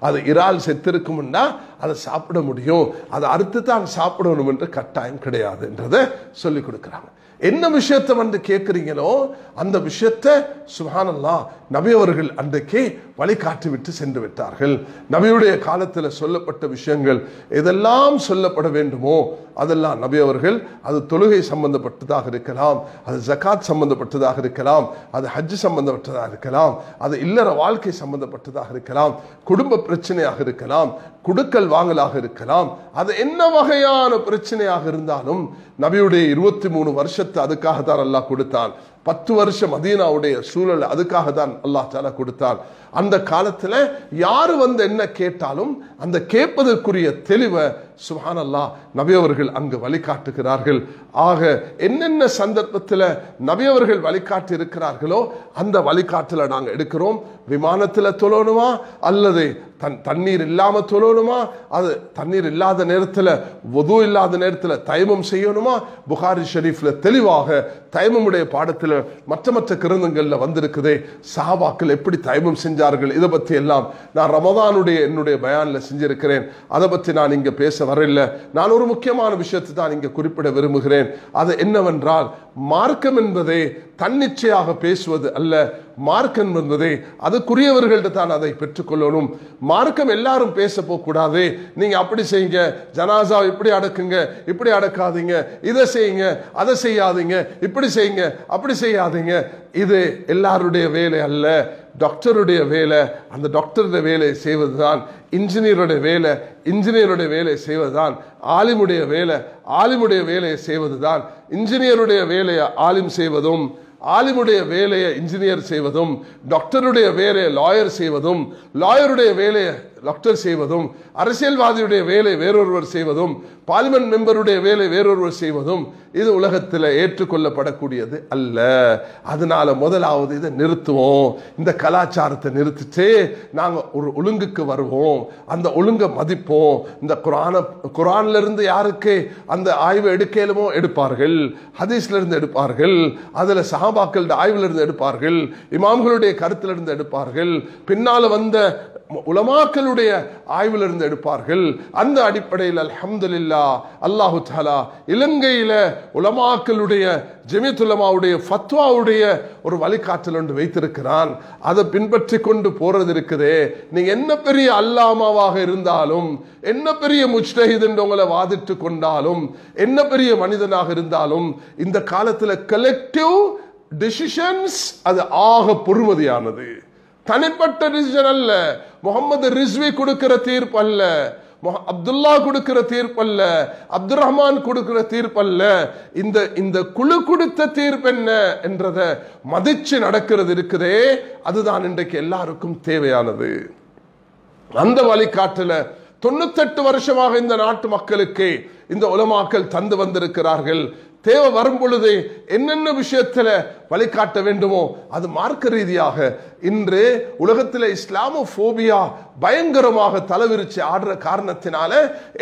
அது இறால் செத்திருக்கும்னா அதை சாப்பிட முடியும், அதை அறுத்து தான் சாப்பிடணும் என்று கட்டாயம் கிடையாது என்றதை சொல்லி கொடுக்கிறாங்க. என்ன விஷயத்தை வந்து கேட்கிறீங்களோ அந்த விஷயத்தை சுப்ஹானல்லாஹ் நபி அவர்கள் அன்றைக்கே வழிகாட்டி விட்டு சென்று விட்டார்கள். நபியுடைய காலத்தில் சொல்லப்பட்ட விஷயங்கள் எதெல்லாம் சொல்லப்பட வேண்டுமோ அதெல்லாம் நபி அவர்கள், அது தொழுகை சம்பந்தப்பட்டதாக இருக்கலாம், அது ஜகாத் சம்பந்தப்பட்டதாக இருக்கலாம், அது ஹஜ் சம்பந்தப்பட்டதாக இருக்கலாம், அது இல்லற வாழ்க்கை சம்பந்தப்பட்டதாக இருக்கலாம், குடும்ப பிரச்சனையாக இருக்கலாம், குடுக்கல் வாங்கலாக இருக்கலாம், அது என்ன வகையான பிரச்சனையாக இருந்தாலும் நபியுடைய 23 வருஷத்தை அதுக்காக தான் அல்லாஹ் கொடுத்தான். 10 வருஷம் மதீனாவுடைய சூழல் அதுக்காக தான் அல்லாஹ் தஆலா கொடுத்தான். அந்த காலத்துல யாரு வந்து என்ன கேட்டாலும் அந்த கேட்பதற்குரிய தெளிவை சுப்ஹானல்லாஹ் நபி அவர்கள் அங்கு வழிகாட்டுகிறார்கள். ஆக என்னென்ன சந்தர்ப்பத்தில் நபி அவர்கள் வழிகாட்டி இருக்கிறார்களோ அந்த வழிகாட்டுல நாங்க எடுக்கிறோம். விமானத்துல தொழணுமா அல்லது தண்ணீர் இல்லாம தொழணுமா, அது தண்ணீர் இல்லாத நேரத்தில் வுது இல்லாத நேரத்தில் தயமம் செய்யணுமா, புகாரி ஷரீஃப்ல தெளிவாக தயமமுடைய பாடத்தில் மற்ற கிரந்தங்கள்ல வந்திருக்குதே, சஹாபாக்கள் எப்படி தயமம் செஞ்சார்கள், இதை பத்தி எல்லாம் நான் ரமதானுடைய என்னுடைய பயான்ல செஞ்சிருக்கிறேன். அதை பற்றி நான் இங்க பேச வரல. நான் ஒரு முக்கியமான விஷயத்தை தான் இங்க குறிப்பிட விரும்புகிறேன். அது என்னவென்றால், மார்க்கம் என்பதே தன்னிச்சையாக பேசுவது அல்ல. மார்க்கம் என்பதே அதுக்குரியவர்கள்ட்ட தான் அதை பெற்றுக்கொள்ளணும். மார்க்கம் எல்லாரும் பேச போகக்கூடாது. நீங்க அப்படி செய்யுங்க, ஜனாசா இப்படி அடக்குங்க, இப்படி அடக்காதீங்க, இதை செய்யுங்க, அதை செய்யாதீங்க, இப்படி செய்யுங்க, அப்படி செய்யாதீங்க. இது எல்லாருடைய வேலை அல்ல. டாக்டருடைய வேலை அந்த டாக்டருடைய வேலை செய்வதுதான், இன்ஜினியருடைய வேலை இன்ஜினியருடைய வேலை செய்வதுதான், ஆலிமுடைய வேலை ஆலிமுடைய வேலையை செய்வதுதான். இன்ஜினியருடைய வேலையை ஆலிம் செய்வதும், ஆலிமுடைய வேலையை இன்ஜினியர் செய்வதும், டாக்டருடைய வேலையை லாயர் செய்வதும், லாயருடைய வேலையை டாக்டர் செய்வதும், அரசியல்வாதியுடைய வேலை வேறொருவர் செய்வதும், பார்லிமெண்ட் மெம்பருடைய வேலை வேறொருவர் செய்வதும் இது உலகத்தில் ஏற்றுக்கொள்ளப்படக்கூடியது அல்ல. அதனால முதலாவது இதை நிறுத்துவோம். இந்த கலாச்சாரத்தை நிறுத்திட்டு நாங்க ஒரு ஒழுங்குக்கு வருவோம், அந்த ஒழுங்கை மதிப்போம். இந்த குரான்ல இருந்து யாருக்கு அந்த ஆய்வு எடுக்கலுமோ எடுப்பார்கள், ஹதீஸ்ல இருந்து எடுப்பார்கள், அதுல சஹாபாக்களுடைய ஆய்வுல இருந்து எடுப்பார்கள், இமாம்களுடைய கருத்துல இருந்து எடுப்பார்கள், பின்னால வந்த உலமாக்களுடைய ஆய்வுல இருந்து எடுப்பார்கள். அந்த அடிப்படையில் அல்ஹம்துலில்லாஹ் அல்லாஹு தஆலா இலங்கையில உலமாக்களுடைய ஜமீஅத் உலமாவுடைய ஃபத்வாவுடைய ஒரு வழிகாட்டல் ஒன்று வைத்திருக்கிறான். அதை பின்பற்றி கொண்டு போறது இருக்குதே. நீங்க என்ன பெரிய அல்லாமாவாக இருந்தாலும், என்ன பெரிய முஜ்தஹித் என்று உங்களை வாதிட்டு கொண்டாலும், என்ன பெரிய மனிதனாக இருந்தாலும், இந்த காலத்துல கலெக்டிவ் டிசிஷன்ஸ் அது ஆக பொறுமதியானது. தனிப்பட்ட டிசிஷன் அல்ல. முகமது ரிஸ்வி கொடுக்கிற தீர்ப்பு அல்ல, அப்துல்லா கொடுக்கிற தீர்ப்பு அல்ல, அப்துல் ரஹ்மான் கொடுக்கிற தீர்ப்பு அல்ல. இந்த குழு கொடுத்த தீர்ப்பு என்ன என்றத மதிச்சு நடக்கிறது இருக்குதே, அதுதான் இன்றைக்கு எல்லாருக்கும் தேவையானது. அந்த வழிகாட்டுல 98 வருஷமாக இந்த நாட்டு மக்களுக்கு இந்த உலமாக்கள் தந்து வந்திருக்கிறார்கள். தேவை வரும் பொழுது என்னென்ன விஷயத்துல வழிகாட்ட வேண்டுமோ அது மார்க்க ரீதியாக. இன்று உலகத்தில் இஸ்லாமோபோபியா பயங்கரமாக தலைவிரிச்சு ஆடுற காரணத்தினால,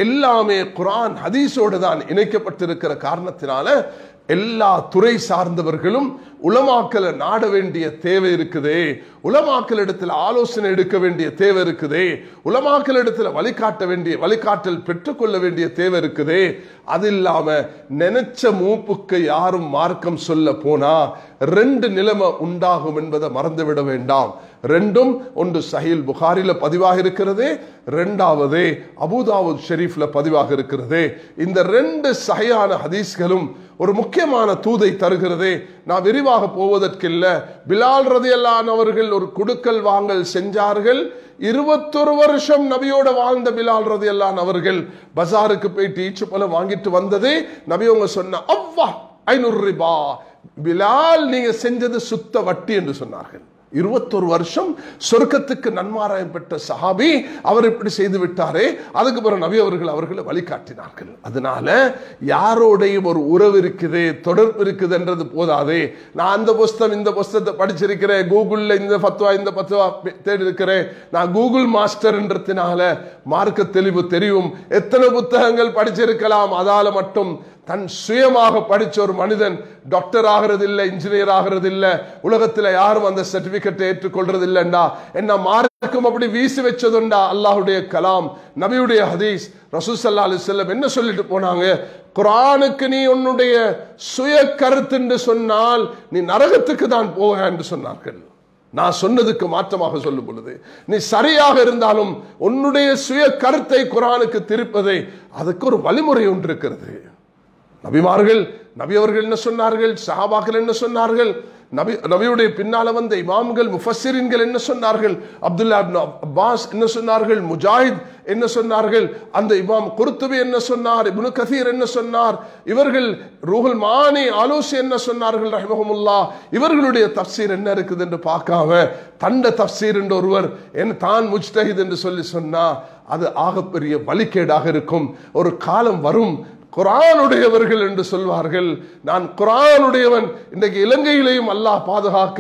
எல்லாமே குர்ஆன் ஹதீஸோடு தான் இணைக்கப்பட்டிருக்கிற காரணத்தினால எல்லா துறை சார்ந்தவர்களும் உலமாக்களை நாட வேண்டிய தேவை இருக்குதே, உலமாக்களிடத்தில் ஆலோசனை எடுக்க வேண்டிய தேவை இருக்குதே, உலமாக்களிடத்தில் வழிகாட்டல் பெற்றுக்கொள்ள வேண்டிய தேவை இருக்குதே. அது இல்லாம நினைச்ச மூப்புக்கு யாரும் மார்க்கம் சொல்ல போனா 2 நிலைமை உண்டாகும் என்பதை மறந்துவிட வேண்டாம். ரெண்டும், ஒன்று சஹீல் புகாரில பதிவாக இருக்கிறது, இரண்டாவது அபூதாவுத் ஷெரீஃப்ல பதிவாக இருக்கிறது. இந்த 2 சஹீஹான ஹதீஸ்களும் ஒரு முக்கியமான தூதை தருகிறது. நான் விரிவாக போவதற்கில்ல. பிலால் ரலியல்லாஹு அன்ஹு அவர்கள் ஒரு குடுக்கல் வாங்கல் செஞ்சார்கள். 21 வருஷம் நபியோட வாழ்ந்த பிலால் ரலியல்லாஹு அன்ஹு அவர்கள் பஜாருக்கு போயிட்டு ஈச்சு பழம் வாங்கிட்டு வந்ததே நபி அவங்க சொன்ன அவ்வா 500 ரிபா, பிலால் நீங்க செஞ்சது சுத்த வட்டி என்று சொன்னார்கள். 21 வருஷம் சொர்க்கத்துக்கு நன்மாராயம் பெற்ற சஹாபி அவர் இப்படி செய்து விட்டாரே. அதுக்கு பிறகு நபி அவர்கள் அவர்களை வழிகாட்டினார்கள். அதனால யாரோடையும் ஒரு உறவு இருக்குது, தொடர்பு இருக்குது என்றது போதாதே. நான் அந்த புஸ்தகம் இந்த புஸ்தகத்தை படிச்சிருக்கிறேன், கூகுள்ல இந்த பத்துவா தேடி இருக்கிறேன், நான் கூகுள் மாஸ்டர் என்றதுனால மார்க்க தெளிவு தெரியும். எத்தனை புத்தகங்கள் படிச்சிருக்கலாம், அதால மட்டும் தன் சுயமாக படிச்ச ஒரு மனிதன் டாக்டர் ஆகிறது இல்லை, இன்ஜினியர் ஆகிறது இல்லை, உலகத்தில் யாரும் அந்த சர்டிபிகேட்டை ஏற்றுக்கொள்றது இல்லைண்டா. என்ன மார்க்கம் அப்படி வீசி வச்சதுண்டா? அல்லாஹுடைய கலாம், நபியுடைய ஹதீஸ், ரசூல் ஸல்லல்லாஹு அலைஹி வஸல்லம் என்ன சொல்லிட்டு போனாங்க? குர்ஆனுக்கு நீ உன்னுடைய சுய கருத்து என்று சொன்னால் நீ நரகத்துக்கு தான் போக என்று சொன்னார்கள். நான் சொன்னதுக்கு மாற்றமாக சொல்லும் பொழுது நீ சரியாக இருந்தாலும் உன்னுடைய சுய கருத்தை குர்ஆனுக்கு திருப்பதை அதுக்கு ஒரு வழிமுறை ஒன்று இருக்கிறது. நபிமார்கள், நபி அவர்கள் என்ன சொன்னார்கள், சஹாபாக்கள் என்ன சொன்னார்கள், நபியுடைய பின்னால வந்த இமாம்கள் முஃபஸ்ஸிரீன்கள் என்ன சொன்னார்கள், அப்துல்லா இப்னு அப்பாஸ் என்ன சொன்னார்கள், முஜாஹித் என்ன சொன்னார்கள், அந்த இமாம் குர்துபி என்ன சொன்னார், இப்னு கதீர் என்ன சொன்னார், இவர்கள் ரூஹுல் மானி ஆலோசி என்ன சொன்னார்கள் ரஹிமஹுமுல்லாஹ், இவர்களுடைய தஃப்சீர் என்ன இருக்குது என்று பார்க்காம தண்ட தஃப்சீர் என்று ஒருவர் தான் முஜ்தஹித் என்று சொல்லி சொன்னா அது ஆகப்பெரிய வழிகேடாக இருக்கும். ஒரு காலம் வரும் குர்ஆனுடையவர்கள் என்று சொல்வார்கள். நான் குர்ஆனுடையவன். இன்றைக்கு இலங்கையிலேயும் அல்லாஹ் பாதுகாக்க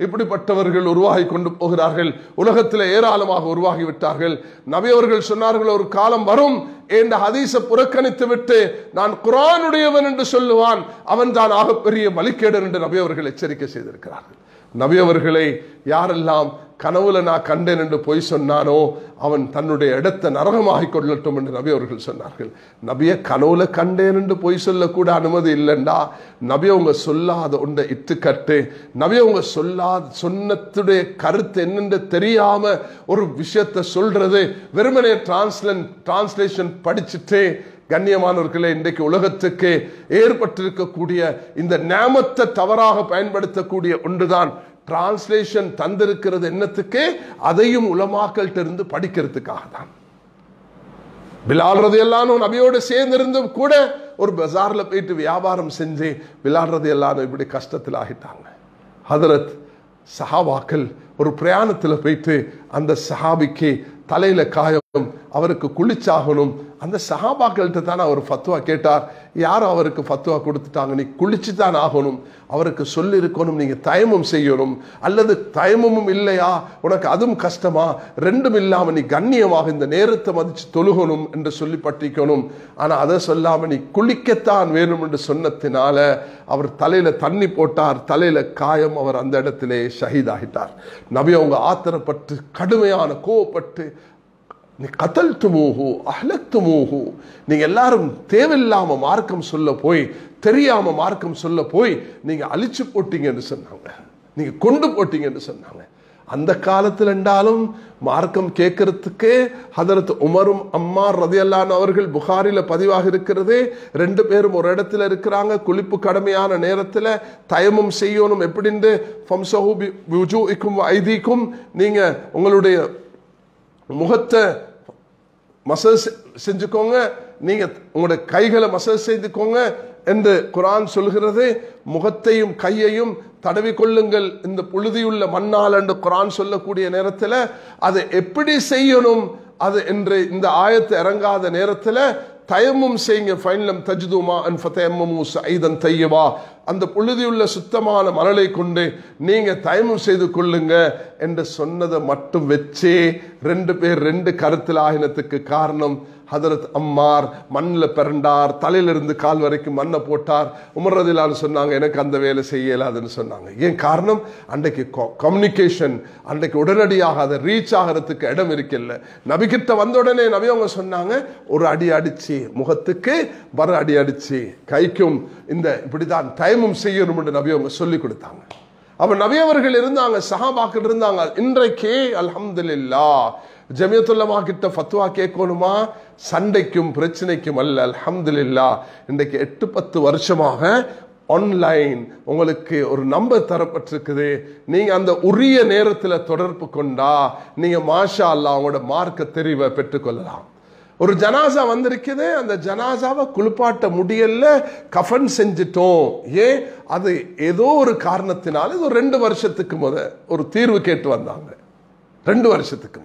இப்படிப்பட்டவர்கள் உருவாகி கொண்டு போகிறார்கள். உலகத்தில் ஏராளமாக உருவாகி விட்டார்கள். நபி அவர்கள் சொன்னார்கள், ஒரு காலம் வரும் என்ற ஹதீஸை புறக்கணித்து விட்டு நான் குர்ஆனுடையவன் என்று சொல்லுவான், அவன் தான் ஆகப்பெரிய வழிகேடன் என்று நபி அவர்கள் எச்சரிக்கை செய்திருக்கிறார்கள். நபி அவர்களை யாரெல்லாம் கனவுல நான் கண்டேன் என்று பொய் சொன்னானோ அவன் தன்னுடைய இடத்தை நரகமாகிக் கொள்ளட்டும் என்று நபி அவர்கள் சொன்னார்கள். நபியை கனவுல கண்டேன் என்று பொய் சொல்லக்கூட அனுமதி இல்லைண்டா. நபி அவங்க சொல்லாத ஒன்றை இட்டுக்கட்டு, நபி அவங்க சொன்னத்துடைய கருத்து என்னென்று தெரியாம ஒரு விஷயத்தை சொல்றது, வெறுமனே டிரான்ஸ்லேஷன் படிச்சுட்டு. கண்ணியமானவர்களே, இன்றைக்கு உலகத்துக்கு ஏற்பட்டிருக்கக்கூடிய இந்த நியாமத்தை தவறாக பயன்படுத்தக்கூடிய ஒன்றுதான் டிரான்ஸ்லேஷன் தந்திருக்கிறது. என்னத்துக்கு? அதையும் உலமாக்கள்கிட்ட இருந்து படிக்கிறதுக்காக தான். பிலால் ரலியல்லாஹு அன்ஹு நபியோடு சேர்ந்திருந்தும் கூட ஒரு பஜார்ல போயிட்டு வியாபாரம் செஞ்சு பிலால் ரலியல்லாஹு அன்ஹு இப்படி கஷ்டத்தில் ஆகிட்டாங்க. ஹதரத் சஹாபாக்கள் ஒரு பிரயாணத்தில் போயிட்டு அந்த சஹாபிக்கு தலையில காயம், அவருக்கு குளிச்சாகணும். அந்த சஹாபாக்கள்கிட்ட தான் அவர் ஃபத்வா கேட்டார். யாரும் அவருக்கு ஃபத்வா கொடுத்துட்டாங்க, நீ குளிச்சு தான் ஆகணும். அவருக்கு சொல்லி இருக்கணும், நீங்க தயமம் செய்யணும், அல்லது தயமமும் இல்லையா உனக்கு அதுவும் கஷ்டமா, ரெண்டும் இல்லாம நீ கண்ணியமாக இந்த நேரத்தை மதிச்சு தொழுகணும் என்று சொல்லி பற்றிக்கணும். ஆனா அதை சொல்லாம நீ குளிக்கத்தான் வேணும் என்று சொன்னத்தினால அவர் தலையில தண்ணி போட்டார், தலையில காயம், அவர் அந்த இடத்திலே ஷஹீதாகிட்டார். நபி அவங்க ஆத்திரப்பட்டு கடுமையான கோவப்பட்டு, நீ கத்தல் துமூஹு அஹ்லக்துமூஹு, நீங்க எல்லாரும் தேவையில்லாம மார்க்கம் சொல்ல போய், தெரியாம மார்க்கம் சொல்ல போய் நீங்க அழிச்சு போட்டீங்க என்று சொன்னாங்க, நீங்க கொண்டு போட்டீங்க என்று சொன்னாங்க. அந்த காலத்தில் என்றாலும் மார்க்கம் கேட்கறதுக்கு ஹதரத் உமரும் அம்மார் ரலியல்லாஹு அன்ஹு அவர்கள் புகாரில பதிவாக இருக்கிறது. ரெண்டு பேரும் ஒரு இடத்துல இருக்கிறாங்க. குளிப்பு கடமையான நேரத்தில் தயமம் செய்யணும். எப்படின்னு ஃபம்ஸஹு பிவுஜூஇக்கும் வஐதீக்கும், நீங்க உங்களுடைய முகத்தை மசாஜ் செஞ்சுக்கோங்க, நீங்க உங்களுடைய கைகளை மசாஜ் செய்துக்கோங்க என்று குர்ஆன் சொல்கிறது. முகத்தையும் கையையும் தடவி கொள்ளுங்கள் இந்த புழுதியுள்ள மண்ணால் என்று குர்ஆன் சொல்லக்கூடிய நேரத்தில் அதை எப்படி செய்யணும் அது என்று இந்த ஆயத்து இறங்காத நேரத்தில் தயமும் செய்யுங்க. ஃபைன்லம் தஜ்துமா அன் ஃபதயம்மமு சஈதன் தய்யிபா, அந்த புழுதியுள்ள சுத்தமான மணலை கொண்டு நீங்க தயமும் செய்து கொள்ளுங்க என்று சொன்னதை மட்டும் வச்சே ரெண்டு பேர் ரெண்டு கருத்தில் ஆகினத்துக்கு காரணம் ஹதரத் அம்மார் மண்ணில் பிறண்டார், தலையிலிருந்து கால் வரைக்கும் மண்ணை போட்டார். உமர் ரலியல்லாஹு அன்ஹு சொன்னாங்க, எனக்கு அந்த வேலை செய்யலாதுன்னு சொன்னாங்க. ஏன் காரணம்? அன்றைக்கு கம்யூனிகேஷன், அன்றைக்கு உடனடியாக அதை ரீச் ஆகிறதுக்கு இடம் இருக்கல. நபிகிட்ட வந்த உடனே நபி அவங்க சொன்னாங்க, ஒரு அடி அடிச்சு முகத்துக்கு, வர அடி அடிச்சு கைக்கும், இந்த இப்படிதான் தயமும் செய்யணும் என்று நபி அவங்க சொல்லி கொடுத்தாங்க. அப்ப நபி அவர்கள் இருந்தாங்க, சஹாபாக்கள் இருந்தாங்க. இன்றைக்கு அல்ஹம்துலில்லாஹ் ஜமியத்துல் உலமா கிட்ட ஃபத்வா கேட்கணுமா, சண்டைக்கும் பிரச்சனைக்கும் அல்ல. அல்ஹம்துலில்லாஹ் இன்றைக்கு 8-10 வருஷமாக ஆன்லைன் உங்களுக்கு ஒரு நம்பர் தரப்பட்டிருக்குது. நீங்க அந்த உரிய நேரத்தில் தொடர்பு கொண்டா நீங்க மாஷா அல்லாஹ் உங்களோட மார்க்க தெரிவை பெற்றுக்கொள்ளலாம். ஒரு ஜனாசா வந்திருக்குது, அந்த ஜனாசாவை குளிப்பாட்ட முடியல, கஃன் செஞ்சிட்டோம். ஏன்? அது ஏதோ ஒரு காரணத்தினால இது ஒரு 2 வருஷத்துக்கு ஒரு தீர்வு கேட்டு வந்தாங்க. 2 வருஷத்துக்கு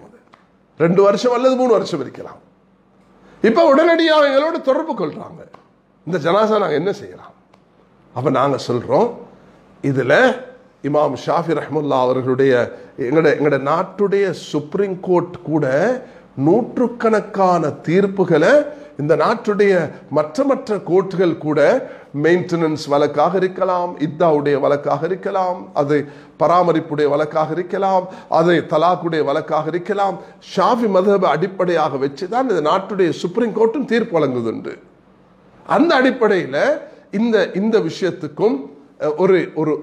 2 வருஷம் அல்லது 3 வருஷம் இருக்கலாம். இப்ப உடனடியாக எங்களோட தொடர்பு கொள்றாங்க, இந்த ஜனாசா நாங்க என்ன செய்யலாம்? அப்ப நாங்க சொல்றோம், இதுல இமாம் ஷாஃபி ரஹ்மத்துல்லாஹி அவர்களுடைய எங்கட நாட்டுடைய சுப்ரீம் கோர்ட் கூட நூற்றுக்கணக்கான தீர்ப்புகளை, இந்த நாட்டுடைய மற்ற கோர்ட்டுகள் கூட மெயின்டெனன்ஸ் வழக்காக இருக்கலாம், இத்தாவுடைய வழக்காக இருக்கலாம், அது பராமரிப்புடைய வழக்காக இருக்கலாம், அது தலாக்குடைய வழக்காக இருக்கலாம், ஷாஃபி மذஹபை அடிப்படையாக வச்சுதான் இந்த நாட்டுடைய சுப்ரீம் கோர்ட்டும் தீர்ப்பு வழங்குதுண்டு. அந்த அடிப்படையில் இந்த விஷயத்துக்கும்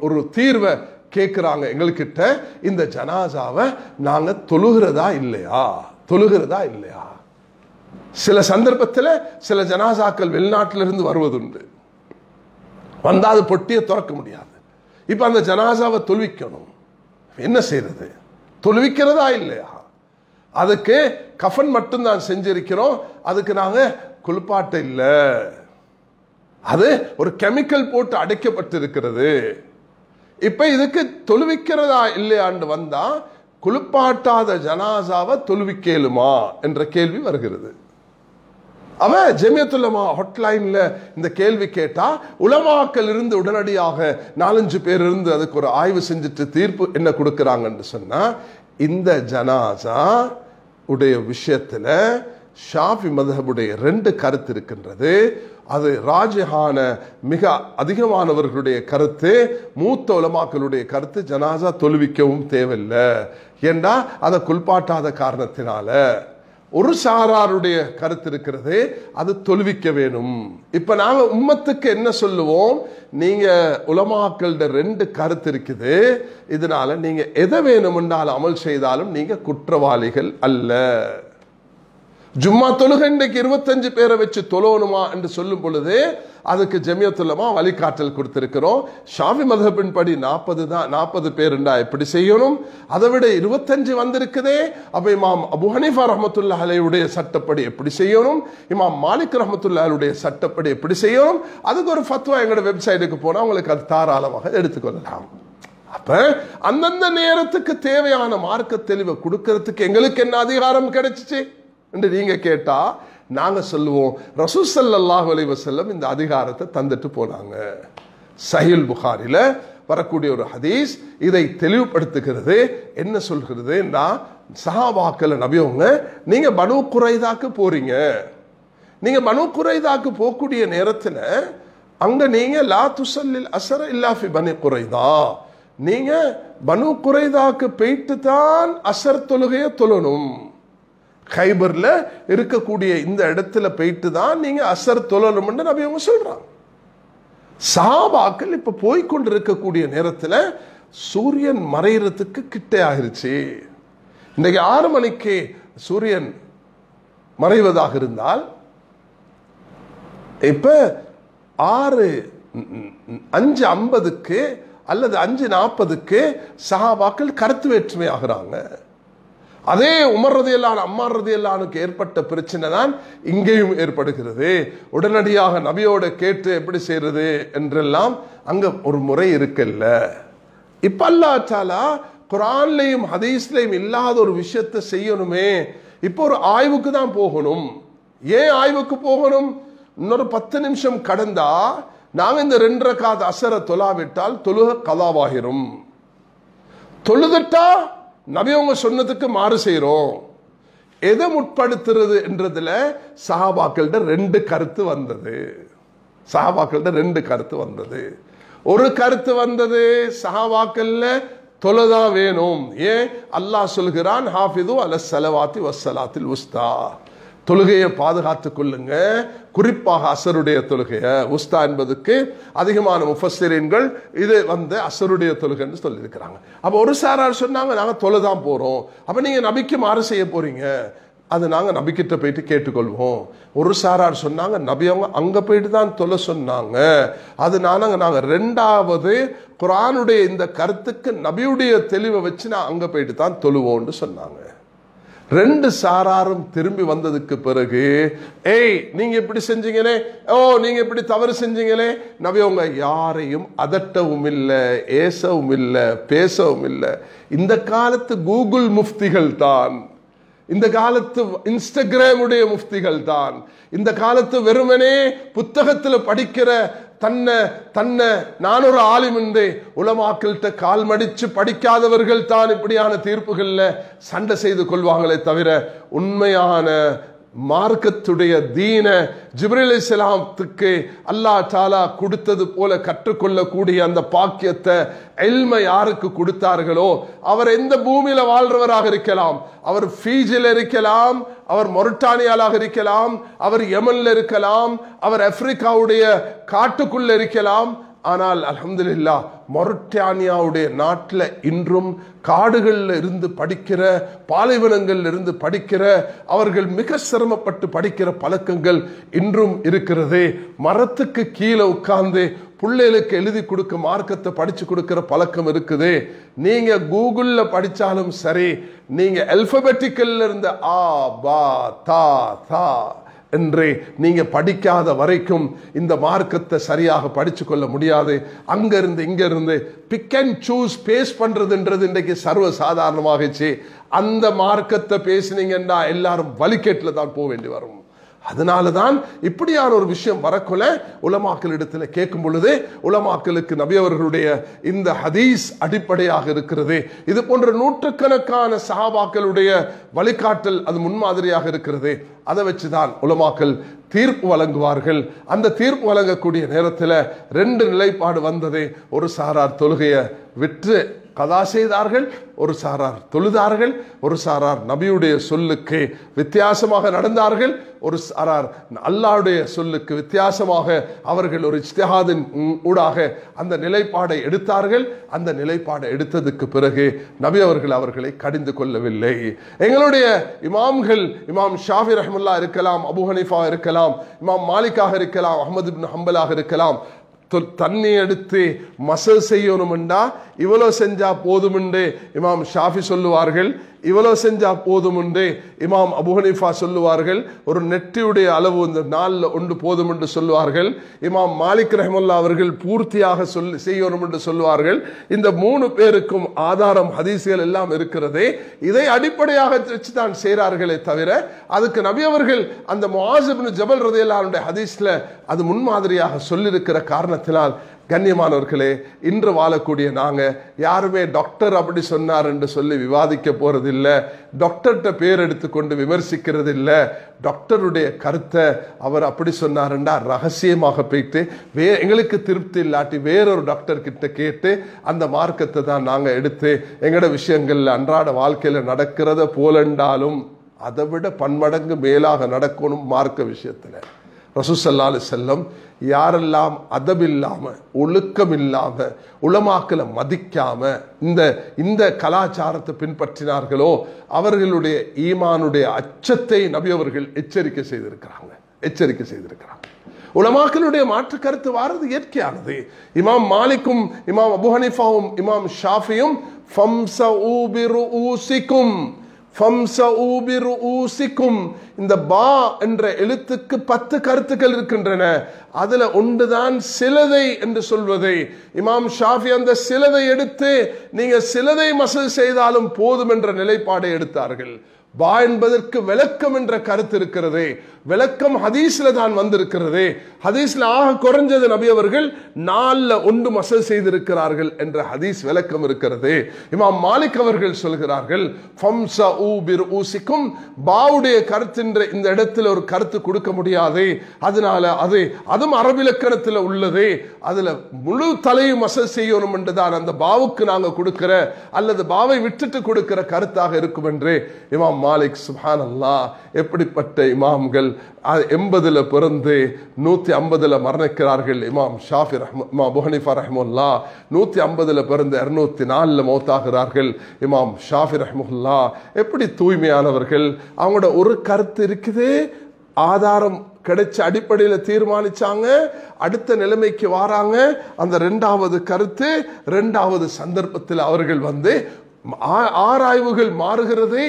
ஒரு தீர்வை கேட்கிறாங்க எங்கள்கிட்ட. இந்த ஜனாசாவை நாங்க தொழுகிறதா இல்லையா? சில சந்தர்ப்பத்தில் சில ஜனாசாக்கள் வெளிநாட்டிலிருந்து வருவதுண்டு, வந்தாது பொட்டியை திறக்க முடியாது. இப்ப அந்த ஜனாசாவை தொழுவிக்கணும், என்ன செய்யறது? தொழுவிக்கிறதா இல்லையா? அதுக்கு கஃன் மட்டும்தான் செஞ்சிருக்கிறோம், அதுக்கு நாங்க குளிப்பாட்ட இல்லை, அது ஒரு கெமிக்கல் போட்டு அடைக்கப்பட்டிருக்கிறது. இப்ப இதுக்கு தொழுவிக்கிறதா இல்லையாண்டு வந்தா குளிப்பாட்டாத ஜனாசாவை தொழுவிக்கலுமா என்ற கேள்வி வருகிறது. அவன் ஜமியத்துல் உலமா ஹாட்லைன்ல இந்த கேள்வி கேட்டா, உலமாக்கள் இருந்து உடனடியாக 4-5 பேர் இருந்து அதுக்கு ஒரு ஆய்வு செஞ்சுட்டு தீர்ப்பு என்ன கொடுக்கிறாங்கன்னு சொன்னா, இந்த ஜனாசா உடைய விஷயத்துல ஷாஃபி மذஹபுடைய 2 கருத்து இருக்கின்றது. அது ராஜிஹான மிக அதிகமானவர்களுடைய கருத்து, மூத்த உலமாக்களுடைய கருத்து, ஜனாசா தொழுவிக்கவும் தேவையில்லை, ஏண்டா அதை குளிப்பாட்டாத காரணத்தினால. ஒரு சாராருடைய கருத்து இருக்கிறது, அது தொழுவிக்க வேணும். இப்ப நாங்க உம்மத்துக்கு என்ன சொல்லுவோம்? நீங்க உலமாக்களோட 2 கருத்து இருக்குது, இதனால நீங்க எதை வேணும்னாலும் அமல் செய்தாலும் நீங்க குற்றவாளிகள் அல்ல. ஜும்மா தொழுகை இன்றைக்கு 25 பேரை வச்சு தொழணுமா என்று சொல்லும் பொழுது அதுக்கு ஜமியத்துல் உலமா வழிகாட்டல் கொடுத்திருக்கிறோம். ஷாஃபி மذஹபின் படி 40 பேர் எப்படி செய்யணும், அதை விட 25 வந்திருக்குதே. அப்ப இமாம் அபு ஹனீஃபா ரஹ்மத்துல்லாஹி அலைஹியுடைய சட்டப்படி எப்படி செய்யணும், இமாம் மாலிக் ரஹ்மத்துல்லாஹி அலைஹியுடைய சட்டப்படி எப்படி செய்யணும், அதுக்கு ஒரு ஃபத்வா எங்களோட வெப்சைட்டுக்கு போனா உங்களுக்கு அது தாராளமாக எடுத்துக்கொள்ளலாம். அப்ப அந்தந்த நேரத்துக்கு தேவையான மார்க்க தெளிவை கொடுக்கறதுக்கு எங்களுக்கு என்ன அதிகாரம் கிடைச்சிச்சு என்று நீங்க கேட்டா, நாங்க சொல்லுவோம், ரசூல் ஸல்லல்லாஹு அலைஹி வஸல்லம் இந்த அதிகாரத்தை தந்துட்டு போனாங்க. சஹீஹ் புகாரில வரக்கூடிய ஒரு ஹதீஸ் இதை தெளிவுபடுத்துகிறது. என்ன சொல்கிறது? சஹாபாக்கள் நபியவங்க, நீங்க பனு குரைதாக்கு போறீங்க, நீங்க பனு குரைதாக்கு போகக்கூடிய நேரத்தில் அங்க நீங்க லா துஸல்லில் அஸ்ர இல்லா ஃபி பனி குரைதா, நீங்க பனு குரைதாக்கு போயிட்டு தான் அஸ்ர் தொழுகையை தொழணும். கைபர்ல இருக்கக்கூடிய இந்த இடத்துல போயிட்டு தான் நீங்க அஸ்ர் தொழணும்னு நபி அவங்க சொல்றாங்க. சஹாபாக்கள் இப்ப போய்கொண்டு இருக்கக்கூடிய நேரத்துல சூரியன் மறையறதுக்கு கிட்ட ஆகிருச்சு. இன்னைக்கு 6 மணிக்கு சூரியன் மறைவதாக இருந்தால் இப்ப 5:50 அல்லது 5:40 சஹாபாக்கள் கருத்து வேற்றுமை ஆகிறாங்க. அதே உமர் ரலியல்லாஹு அம்மார் ரலியல்லாஹுக்கு ஏற்பட்ட பிரச்சனை தான் இங்கேயும் ஏற்படுகிறது. உடனடியாக நபியோட கேட்டு எப்படி செய்யறது என்றெல்லாம் அங்க ஒரு முறை இருக்குல்ல. இப்ப அல்லாஹ் தஆலா குர்ஆன்லயும் ஹதீஸ்லயும் இல்லாத ஒரு விஷயத்தை செய்யணுமே, இப்போ ஒரு ஆய்வுக்கு தான் போகணும். ஏன் ஆய்வுக்கு போகணும்? இன்னொரு 10 நிமிஷம் கடந்தா நாங்க இந்த 2 ரக்காத் அஸ்ர தொழாவிட்டால் தொழுகை கலாவாகிரும். தொழுதுட்டா நபி அவங்க சொன்னதுக்கு மாறு செய்யறோம். எதை முற்படுத்துறது என்றதுல சஹாபாக்கள்ட 2 கருத்து வந்தது. ஒரு கருத்து வந்தது, சஹாபாக்கள்ல தொழுதா வேணும். ஏன்? அல்லாஹ் சொல்கிறான், ஹாஃபிது அலஸ் ஸலவாத்தி வஸ்ஸலாத்தில் உஸ்தா, தொழுகையை பாதுகாத்துக் கொள்ளுங்க, குறிப்பாக அசருடைய தொழுகைய. உஸ்தா என்பதுக்கு அதிகமான முஃபஸ்ஸிரீன்கள் இது அசருடைய தொழுகைன்னு சொல்லி இருக்கிறாங்க. அப்ப ஒரு சாரார் சொன்னாங்க, நாங்க தொழுதான் போறோம். அப்ப நீங்க நபிக்கு மாறு செய்ய போறீங்க, அது நாங்க நபிக்கிட்ட போயிட்டு கேட்டுக்கொள்வோம். ஒரு சாரார் சொன்னாங்க, நபி அவங்க அங்க போயிட்டு தான் தொழ சொன்னாங்க, அதனால நாங்க 2வது குர்ஆனுடைய இந்த கருத்துக்கு நபியுடைய தெளிவை வச்சு நான் அங்க போயிட்டு தான் தொழுவோம்னு சொன்னாங்க. ரெண்டு சாராரும் திரும்பி வந்ததுக்கு பிறகு, ஏய் நீங்க இப்படி செஞ்சீங்களே, ஓ நீங்க இப்படி தவறு செஞ்சீங்களே, நபி அவங்க யாரையும் அதட்டவும் இல்லை, ஏசவும் இல்லை, பேசவும் இல்லை. இந்த காலத்து கூகுள் முஃப்திகள் தான், இந்த காலத்து இன்ஸ்டாகிராமுடைய முஃப்திகள் தான், இந்த காலத்து வெறுமனே புத்தகத்தில் படிக்கிற தன்னை நான் ஒரு ஆலிம் என்று உலமாக்கள்கிட்ட கால் மடிச்சு படிக்காதவர்கள் தான் இப்படியான தீர்ப்புகள்ல சண்டை செய்து கொள்வாங்களே தவிர, உண்மையான மார்க்கத்துடைய தீன ஜிப்ரீல் அலைஹிஸ்ஸலாத்துக்கு அல்லாஹ் தஆலா கொடுத்தது போல கற்றுக்கொள்ளக்கூடிய அந்த பாக்கியத்தை இல்மை யாருக்கு கொடுத்தார்களோ அவர் எந்த பூமியில வாழ்றவராக இருக்கலாம், அவர் ஃபீஜில் இருக்கலாம், அவர் மொரிட்டானியாலாக இருக்கலாம், அவர் யமன்ல இருக்கலாம், அவர் ஆப்பிரிக்காவுடைய காட்டுக்குள்ள இருக்கலாம். ஆனால் அல்ஹம்துலில்லாஹ் மொரிட்டானியாவுடைய நாட்டில் இன்றும் காடுகளில் இருந்து படிக்கிற, பாலைவனங்களில் இருந்து படிக்கிற, அவர்கள் மிக சிரமப்பட்டு படிக்கிற பழக்கங்கள் இன்றும் இருக்கிறது. மரத்துக்கு கீழே உட்கார்ந்து பிள்ளைகளுக்கு எழுதி கொடுக்க மார்க்கத்தை படிச்சு கொடுக்கிற பழக்கம் இருக்குது. நீங்க கூகுள்ல படிச்சாலும் சரி, நீங்க அல்பபெட்டிக்கல்ல இருந்து ஆ பா தா தா என்று நீங்க படிக்காத வரைக்கும் இந்த மார்க்கத்தை சரியாக படிச்சு கொள்ள முடியாது. அங்க இருந்து இங்க இருந்து பிக் அண்ட் சூஸ் பேஸ் பண்றதுன்றது இன்றைக்கு சர்வ சாதாரணமாகிச்சு. அந்த மார்க்கத்தை பேசினீங்கன்னா எல்லாரும் வலிக்கேட்டில் தான் போக வேண்டி வரும். அதனாலதான் இப்படியான ஒரு விஷயம் வரக்குள்ள உலமாக்களிடத்துல கேட்கும் பொழுது உலமாக்களுக்கு நபி அவர்களுடைய இந்த ஹதீஸ் அடிப்படையாக இருக்கிறது. இது போன்ற நூற்றுக்கணக்கான சஹாபாக்களுடைய வழிகாட்டல் அது முன்மாதிரியாக இருக்கிறது. அதை வச்சுதான் உலமாக்கள் தீர்ப்பு வழங்குவார்கள். அந்த தீர்ப்பு வழங்கக்கூடிய நேரத்தில் ரெண்டு நிலைப்பாடு வந்தது. ஒரு சாரார் தொழுகையை விற்று கதா செய்தார்கள், ஒரு சாரார் தொழுதார்கள், ஒரு சாரார் நபியுடைய சொல்லுக்கு வித்தியாசமாக நடந்தார்கள், ஒரு சாரார் அல்லாஹ்வுடைய சொல்லுக்கு வித்தியாசமாக அவர்கள் ஒரு இஜ்திஹாதின் ஊடாக அந்த நிலைப்பாடை எடுத்தார்கள். அந்த நிலைப்பாடை எடுத்ததுக்கு பிறகு நபி அவர்கள் அவர்களை கடிந்து கொள்ளவில்லை. எங்களுடைய இமாம்கள், இமாம் ஷாஃபி ரஹ்மத்துல்லாஹி இருக்கலாம், அபூ ஹனீஃபா இருக்கலாம், இமாம் மாலிக்காக இருக்கலாம், அஹ்மத் இப்னு ஹம்பலாக இருக்கலாம், தண்ணி எடுத்து மசல் செய்யணும்டா இவ்வளோ செஞ்சா போதுமென்று இமாம் ஷாஃபி சொல்லுவார்கள், இவ்வளோ செஞ்சா போதுமென்று இமாம் அபூ ஹனீஃபா சொல்லுவார்கள், ஒரு நெட்டியுடைய அளவு இந்த நாளில் ஒன்று போதும் என்று சொல்லுவார்கள். இமாம் மாலிக் ரஹ்மத்துல்லாஹி அவர்கள் பூர்த்தியாக செய்யணும் என்று சொல்லுவார்கள். இந்த மூணு பேருக்கும் ஆதாரம் ஹதீஸ்கள் எல்லாம் இருக்கிறதே, இதை அடிப்படையாக வச்சு தான் செய்கிறார்களே தவிர அதுக்கு நபி அவர்கள் அந்த முஆஸ் இப்னு ஜபல் ரலியல்லாஹு அன்ஹு ஹதீஸ்ல அது முன்மாதிரியாக சொல்லியிருக்கிற காரணத்தினால் கண்ணியமானவர்களே, இன்று வாழக்கூடிய நாங்க யாருமே டாக்டர் அப்படி சொன்னார் என்று சொல்லி விவாதிக்க போறதில்லை, டாக்டர்கிட்ட பேர் எடுத்துக்கொண்டு விமர்சிக்கிறது இல்லை. டாக்டருடைய கருத்தை அவர் அப்படி சொன்னாருண்டா ரகசியமாக போயிட்டு எங்களுக்கு திருப்தி இல்லாட்டி வேறொரு டாக்டர் கிட்ட கேட்டு அந்த மார்க்கத்தை தான் நாங்க எடுத்து எங்களோட விஷயங்கள்ல அன்றாட வாழ்க்கையில நடக்கிறத போலண்டாலும் அதை விட பன்மடங்கு மேலாக நடக்கணும் மார்க்க விஷயத்துல. ரசூல் ஸல்லல்லாஹு அலைஹி வஸல்லம் யாரெல்லாம் அதப் இல்லாம, ஒழுக்கம் இல்லாம, உலமாக்களை மதிக்காம இந்த கலாச்சாரத்தை பின்பற்றினார்களோ அவர்களுடைய ஈமானுடைய அச்சத்தை நபி அவர்கள் எச்சரிக்கை செய்திருக்கிறாங்க. உலமாக்களுடைய மாற்று கருத்து வாரது இயற்கையானது. இமாம் மாலிக்கும் இமாம் அபூ ஹனீஃபாவும் இமாம் ஷாஃபியும் ஃபம்ஸஊ பிருஊசிக்கும், இந்த பா என்ற எழுத்துக்கு 10 கருத்துக்கள் இருக்கின்றன. அதுல ஒன்றுதான் சிலதை என்று சொல்வதை. இமாம் ஷாஃபி அந்த சிலதை எடுத்து நீங்க சிலதை மசல் செய்தாலும் போதும் என்ற நிலைப்பாடை எடுத்தார்கள். பா என்பதற்கு விளக்கம் என்ற கருத்து இருக்கிறது. விளக்கம் ஹதீஸ்ல தான் வந்திருக்கிறது. ஹதீஸ்ல ஆக குறைஞ்சது நபி அவர்கள் 4 ஒன்று மசல் செய்திருக்கிறார்கள் என்ற ஹதீஸ் விளக்கம் இருக்கிறது. இமாம் மாலிக் அவர்கள் சொல்கிறார்கள் ஃபம்ஸஊ பிருஊசிக்கும், பாவுடைய கருத்து இந்த இடத்துல ஒரு கருத்து கொடுக்க முடியாது, அதனால அதுவும் அரபிலக்கணத்தில் உள்ளது, அதுல முழு தலையும் மசல் செய்யணும் என்றுதான் அந்த பாவுக்கு நாங்க கொடுக்கிற அல்லது பாவை விட்டுட்டு கொடுக்கிற கருத்தாக இருக்கும் என்று இமாம் மாலிக் சுப்ஹானல்லாஹ். எப்படிப்பட்ட இமாம்கள்! 80 பிறந்து 150 மரணிக்கிறார்கள். இமாம் ஷாஃபி இமாம் அபூ ஹனீஃபா ரஹ்மத்துல்லாஹ் 150 பிறந்து 204 மௌத்தாகிறார்கள். இமாம் ஷாஃபி ரஹ்மத்துல்லாஹ் எப்படி தூய்மையானவர்கள்! அவங்களோட ஒரு கருத்து இருக்குது, ஆதாரம் கிடைச்ச அடிப்படையில் தீர்மானிச்சாங்க, அடுத்த நிலைமைக்கு வராங்க. அந்த 2வது கருத்து 2வது சந்தர்ப்பத்தில் அவர்கள் ஆராய்வுகள் மாறுகிறது,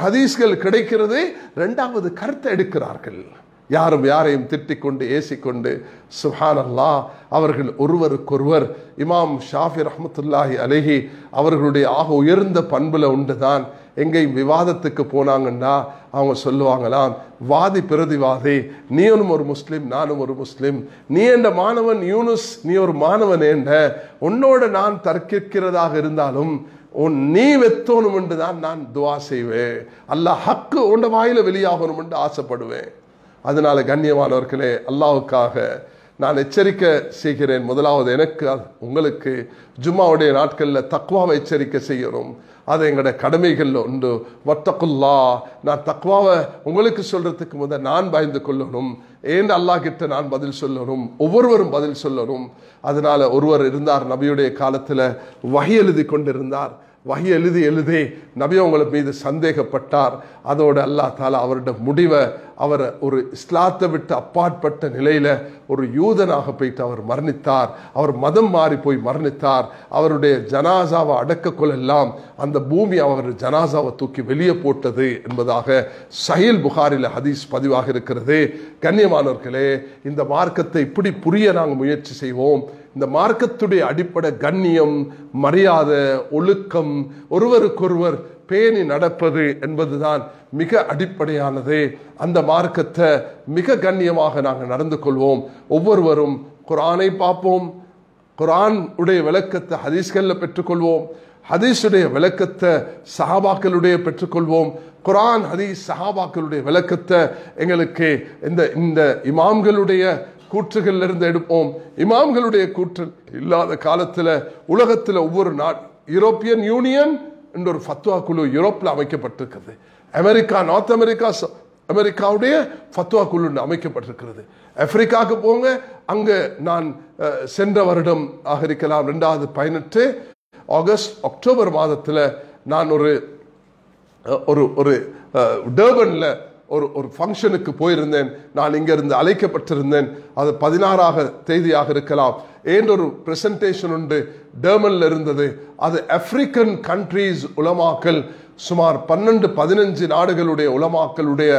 ஹதீஸ்கள் கிடைக்கிறது. இரண்டாவது கருத்தை எடுக்கிறார்கள். யாரும் யாரையும் திட்டிக்கொண்டு ஏசிக்கொண்டு சுப்ஹானல்லாஹ். அவர்கள் ஒருவருக்கொருவர் இமாம் ஷாஃபி ரஹ்மத்துல்லாஹி அலைஹி அவர்களுடைய ஆக உயர்ந்த பண்புல உண்டுதான். எங்கேயும் விவாதத்துக்கு போனாங்கன்னா அவங்க சொல்லுவாங்களாம், வாதி பிரதிவாதி, நீனும் ஒரு முஸ்லிம் நானும் ஒரு முஸ்லிம், நீ என்ற மாணவன் யூனுஸ், நீ ஒரு மாணவன் என்ற உன்னோட நான் தர்க்கிக்கிறதாக இருந்தாலும் நீ வெத்தோணும் என்று தான் நான் துவா செய்வேன். அல்லாஹ் ஹக்கு உண்ட வாயில வெளியாகணும் என்று ஆசைப்படுவேன். அதனால கண்ணியமானவர்களே, அல்லாஹ்வுக்காக நான் எச்சரிக்கை செய்கிறேன். முதலாவது எனக்கு உங்களுக்கு ஜும்மாவுடைய நாட்களில் தக்வாவை எச்சரிக்கை செய்யணும். அது எங்களுடைய கடமைகள் உண்டு. வத்தகுல்லா, நான் தக்வாவை உங்களுக்கு சொல்றதுக்கு முதல் நான் பயந்து கொள்ளணும். ஏன் அல்லாஹ் கிட்ட நான் பதில் சொல்லணும், ஒவ்வொருவரும் பதில் சொல்லணும். அதனால ஒருவர் இருந்தார், நபியுடைய காலத்தில் வஹி எழுதி கொண்டிருந்தார். வஹி எழுதி நபி அவங்கள மீது சந்தேகப்பட்டார். அதோடு அல்லாஹ் தாலா அவருடைய முடிவை அவரை ஒரு இஸ்லாத்தை விட்டு அப்பாற்பட்ட நிலையில ஒரு யூதனாக போயிட்டு அவர் மரணித்தார். அவர் மதம் மாறி போய் மரணித்தார். அவருடைய ஜனாசாவை அடக்க கொள்ளலாம் அந்த பூமி அவர் ஜனாசாவை தூக்கி வெளியே போட்டது என்பதாக சஹீல் புகாரில ஹதீஸ் பதிவாக இருக்கிறது. கண்ணியமானவர்களே, இந்த மார்க்கத்தை இப்படி புரிய நாங்கள் முயற்சி செய்வோம். இந்த மார்க்கத்துடைய அடிப்படை கண்ணியம், மரியாதை, ஒழுக்கம், ஒருவருக்கொருவர் பேணி நடப்பது என்பதுதான் மிக அடிப்படையானது. அந்த மார்க்கத்தை மிக கண்ணியமாக நாங்கள் நடந்து கொள்வோம். ஒவ்வொருவரும் குர்ஆனை பார்ப்போம், குர்ஆன் உடைய விளக்கத்தை ஹதீஸ்களில் பெற்றுக்கொள்வோம், ஹதீஸுடைய விளக்கத்தை சஹாபாக்களுடைய பெற்றுக்கொள்வோம். குர்ஆன் ஹதீஸ் சஹாபாக்களுடைய விளக்கத்தை எங்களுக்கு இந்த இமாம்களுடைய கூற்றுகள் இருந்து எடுப்போம். இமாம்களுடைய கூற்று இல்லாத காலத்தில் உலகத்தில் ஒவ்வொரு யூரோப்பியன் யூனியன் என்ற ஒரு ஃபத்வா குழு யூரோப்பில் அமைக்கப்பட்டிருக்கிறது. அமெரிக்கா, நார்த் அமெரிக்காவுடைய ஃபத்வா குழு அமைக்கப்பட்டிருக்கிறது. ஆப்பிரிக்காவுக்கு போங்க, அங்கே நான் சென்ற வருடம் ஆக இருக்கலாம் 2018 ஆகஸ்ட் அக்டோபர் மாதத்தில் நான் ஒரு டர்பன்ல ஒரு ஃபங்க்ஷனுக்கு போயிருந்தேன். நான் இங்கிருந்து அழைக்கப்பட்டிருந்தேன். அது 16 தேதியாக இருக்கலாம். ஒரு பிரசன்டேஷன் உண்டு, டர்பன்ல இருந்தது. அது ஆப்பிரிக்கன் கண்ட்ரீஸ் உலமாக்கள் சுமார் 12-15 நாடுகளுடைய உலமாக்களுடைய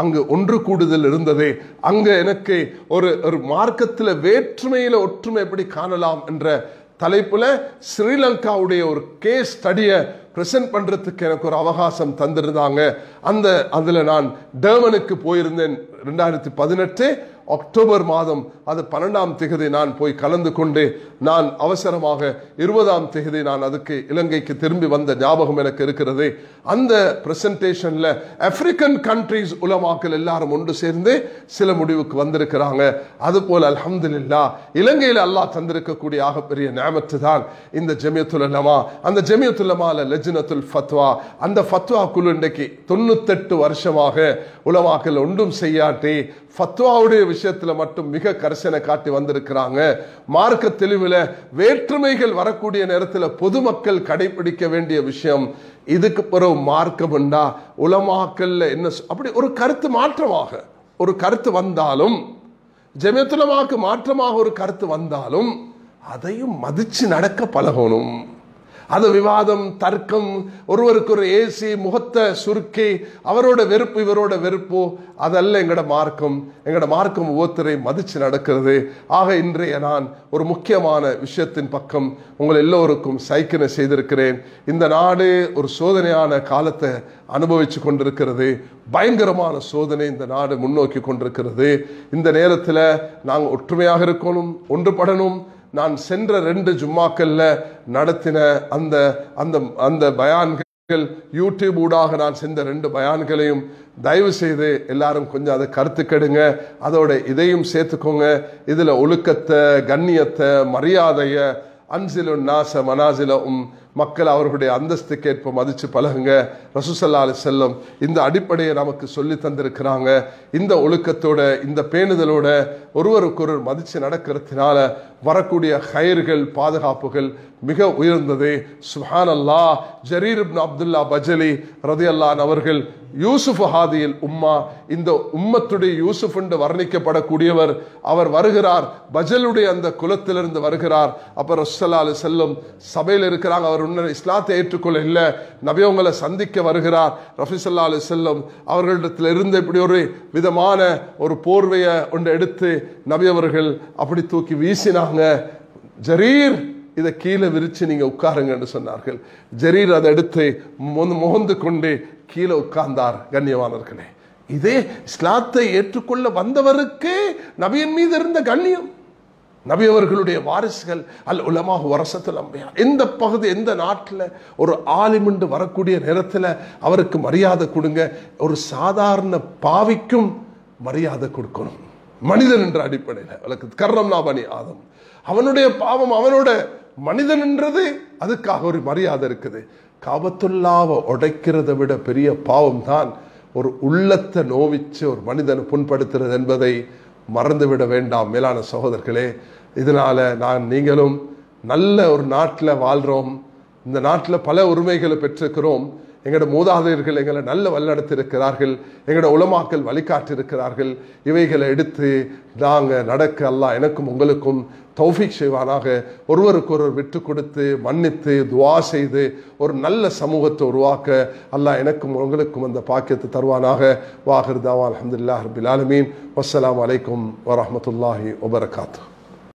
அங்கு ஒன்று கூடுதல் இருந்தது. அங்க எனக்கு ஒரு மார்க்கத்தில் வேற்றுமையில ஒற்றுமை எப்படி காணலாம் என்ற தலைப்புல ஸ்ரீலங்காவுடைய ஒரு கேஸ் ஸ்டடியை பிரசன்ட் பண்றதுக்கு எனக்கு ஒரு அவகாசம் தந்திருந்தாங்க. அதுல நான் டர்பனுக்கு போயிருந்தேன் 2018 அக்டோபர் மாதம். அது 12ஆம் தேதி நான் போய் கலந்து கொண்டு நான் அவசரமாக 20ஆம் தேதி நான் அதுக்கு இலங்கைக்கு திரும்பி வந்த ஞாபகம் எனக்கு இருக்கிறது. அந்த பிரசன்டேஷன்ல ஆப்பிரிக்கன் கண்ட்ரீஸ் உலமாக்கள் எல்லாரும் ஒன்று சேர்ந்து சில முடிவுக்கு வந்திருக்கிறாங்க. அது போல அல்ஹம்துலில்லாஹ் இலங்கையில் அல்லாஹ் தந்திருக்கக்கூடிய ஆகப்பெரிய நியமத்து தான் இந்த ஜமியத்துல் உலமா. அந்த ஜமியத்துல் உலமால லஜ்னத்துல் ஃபத்வா, அந்த ஃபத்வா குழு இன்றைக்கு 98 வருஷமாக உலமாக்கள் ஒன்றும் செய்யாட்டி ஃபத்வாவுடைய விஷயத்துல மட்டும் மிக கரிசனை காட்டி வந்திருக்கிறாங்க. மார்க்க தெளிவில் வேற்றுமைகள் வரக்கூடிய நேரத்தில் பொதுமக்கள் கடைபிடிக்க வேண்டிய விஷயம், இதுக்கு பிறகு மார்க்கம் உண்டா உலமாக்கல்ல என்ன அப்படி ஒரு கருத்து மாற்றமாக ஒரு கருத்து வந்தாலும், ஜமியத்துல் உலமாக்கு மாற்றமாக ஒரு கருத்து வந்தாலும் அதையும் மதிச்சு நடக்க பழகணும். அது விவாதம், தர்க்கம், ஒருவருக்கு ஒரு ஏசி முகத்தை சுருக்கி அவரோட வெறுப்பு இவரோட வெறுப்பு, அதல்ல எங்கட மார்க்கம். எங்கட மார்க்கம் ஒவ்வொருத்தரை மதிச்சு நடக்கிறது. ஆக இன்றைய நான் ஒரு முக்கியமான விஷயத்தின் பக்கம் உங்கள் எல்லோருக்கும் சைக்கினை செய்திருக்கிறேன். இந்த நாடு ஒரு சோதனையான காலத்தை அனுபவிச்சு கொண்டிருக்கிறது. பயங்கரமான சோதனை இந்த நாடு முன்னோக்கி கொண்டிருக்கிறது. இந்த நேரத்தில் நாங்கள் ஒற்றுமையாக இருக்கணும், ஒன்றுபடணும். நான் சென்ற 2 ஜும்மாக்கள்ல நடத்தின அந்த பயான்கள், யூடியூப் ஊடாக நான் சென்ற 2 பயான்களையும் தயவு செய்து எல்லாரும் கொஞ்சம் அதை கருத்து கெடுங்க. அதோட இதையும் சேர்த்துக்கோங்க. இதுல ஒழுக்கத்தை, கண்ணியத்தை, மரியாதைய, அன்சிலு நாச மனாசிலும், மக்கள் அவர்களுடைய அந்தஸ்துக்கேற்ப மதிச்சு பழகுங்க. ரசூல் ஸல்லல்லாஹு அலைஹி வஸல்லம் இந்த அடிப்படையை நமக்கு சொல்லி தந்திருக்கிறாங்க. இந்த ஒழுக்கத்தோட, இந்த பேணுதலோட ஒருவருக்கொருவர் மதிச்சு நடக்கிறதுனால வரக்கூடிய கயிர்கள் பாதுகாப்புகள் மிக உயர்ந்தது. சுப்ஹானல்லாஹ். ஜரீர் இப்னு அப்துல்லா பஜலி ரலியல்லாஹு அன்ஹு அவர்கள் யூசுப் ஹாதியில் உம்மா, இந்த உம்மத்துடைய யூசுப் என்று வர்ணிக்கப்படக்கூடியவர். அவர் வருகிறார், பஜலுடைய அந்த குலத்திலிருந்து வருகிறார். அப்ப ரசூலுல்லாஹி அலைஹி வஸல்லம் சபையில் இருக்கிறாங்க. அவர் உன்ன இஸ்லாத்தை ஏற்றுக்கொள்ள இல்லை, நபி அவங்களை சந்திக்க வருகிறார். ரசூலுல்லாஹி ஸல்லல்லாஹு அலைஹி வஸல்லம் அவர்களிடத்தில் இருந்து இப்படி ஒரு விதமான ஒரு போர்வையை ஒன்று எடுத்து நபி அவர்கள் அப்படி தூக்கி வீசினாங்க. ஜரீர், இதை கீழே விரிச்சு நீங்க உட்காருங்க என்று சொன்னார்கள். ஜரீர் அதை எடுத்து முகந்து கொண்டு கீழே உட்கார்ந்தார். கண்ணியமானவர்களே, இதே இஸ்லாத்தை ஏற்றுக்கொள்ள வந்தவருக்கு நபியின் மீது இருந்த கண்ணியம். நபி அவர்களுடைய வாரிசுகள் அல் உலமா வரசத்துல் அம்பியா. எந்த பகுதி, எந்த நாட்டில் ஒரு ஆலிமுண்டு வரக்கூடிய நேரத்தில் அவருக்கு மரியாதை கொடுங்க. ஒரு சாதாரண பாவிக்கும் மரியாதை கொடுக்கணும். மனிதன் என்ற அடிப்படையில் அவளுக்கு கர்ரம்னா பனி ஆதம், அவனுடைய பாவம் அவனோட மனிதன் என்றது, அதுக்காக ஒரு மரியாதை இருக்குது. காபத்துல்லாவை உடைக்கிறதை விட பெரிய பாவம் தான் ஒரு உள்ளத்தை நோவிச்சு ஒரு மனிதனை புண்படுத்துறது என்பதை மறந்துவிட வேண்டாம் மேலான சகோதரர்களே. இதனால நீங்களும் நல்ல ஒரு நாட்டில் வாழ்கிறோம். இந்த நாட்டில் பல உரிமைகளை பெற்றிருக்கிறோம். எங்களோட மூதாதையர்கள் எங்களை நல்ல வழிநடத்தியிருக்கிறார்கள், எங்களோட உலமாக்கள் வழிகாட்டியிருக்கிறார்கள். இவைகளை எடுத்து நாங்கள் நடக்க அல்லாஹ் எனக்கும் உங்களுக்கும் தௌஃபீக் செய்வானாக. ஒருவருக்கொருவர் விட்டு கொடுத்து மன்னித்து துஆ செய்து ஒரு நல்ல சமூகத்தை உருவாக்க அல்லாஹ் எனக்கும் உங்களுக்கும் அந்த பாக்கியத்தை தருவானாக. வாஹிர் தாவா அல்ஹம்துலில்லாஹி ரப்பில் ஆலமீன். வஸ்ஸலாமு அலைக்கும் வரஹ்மத்துல்லாஹி வபரகாத்துஹு.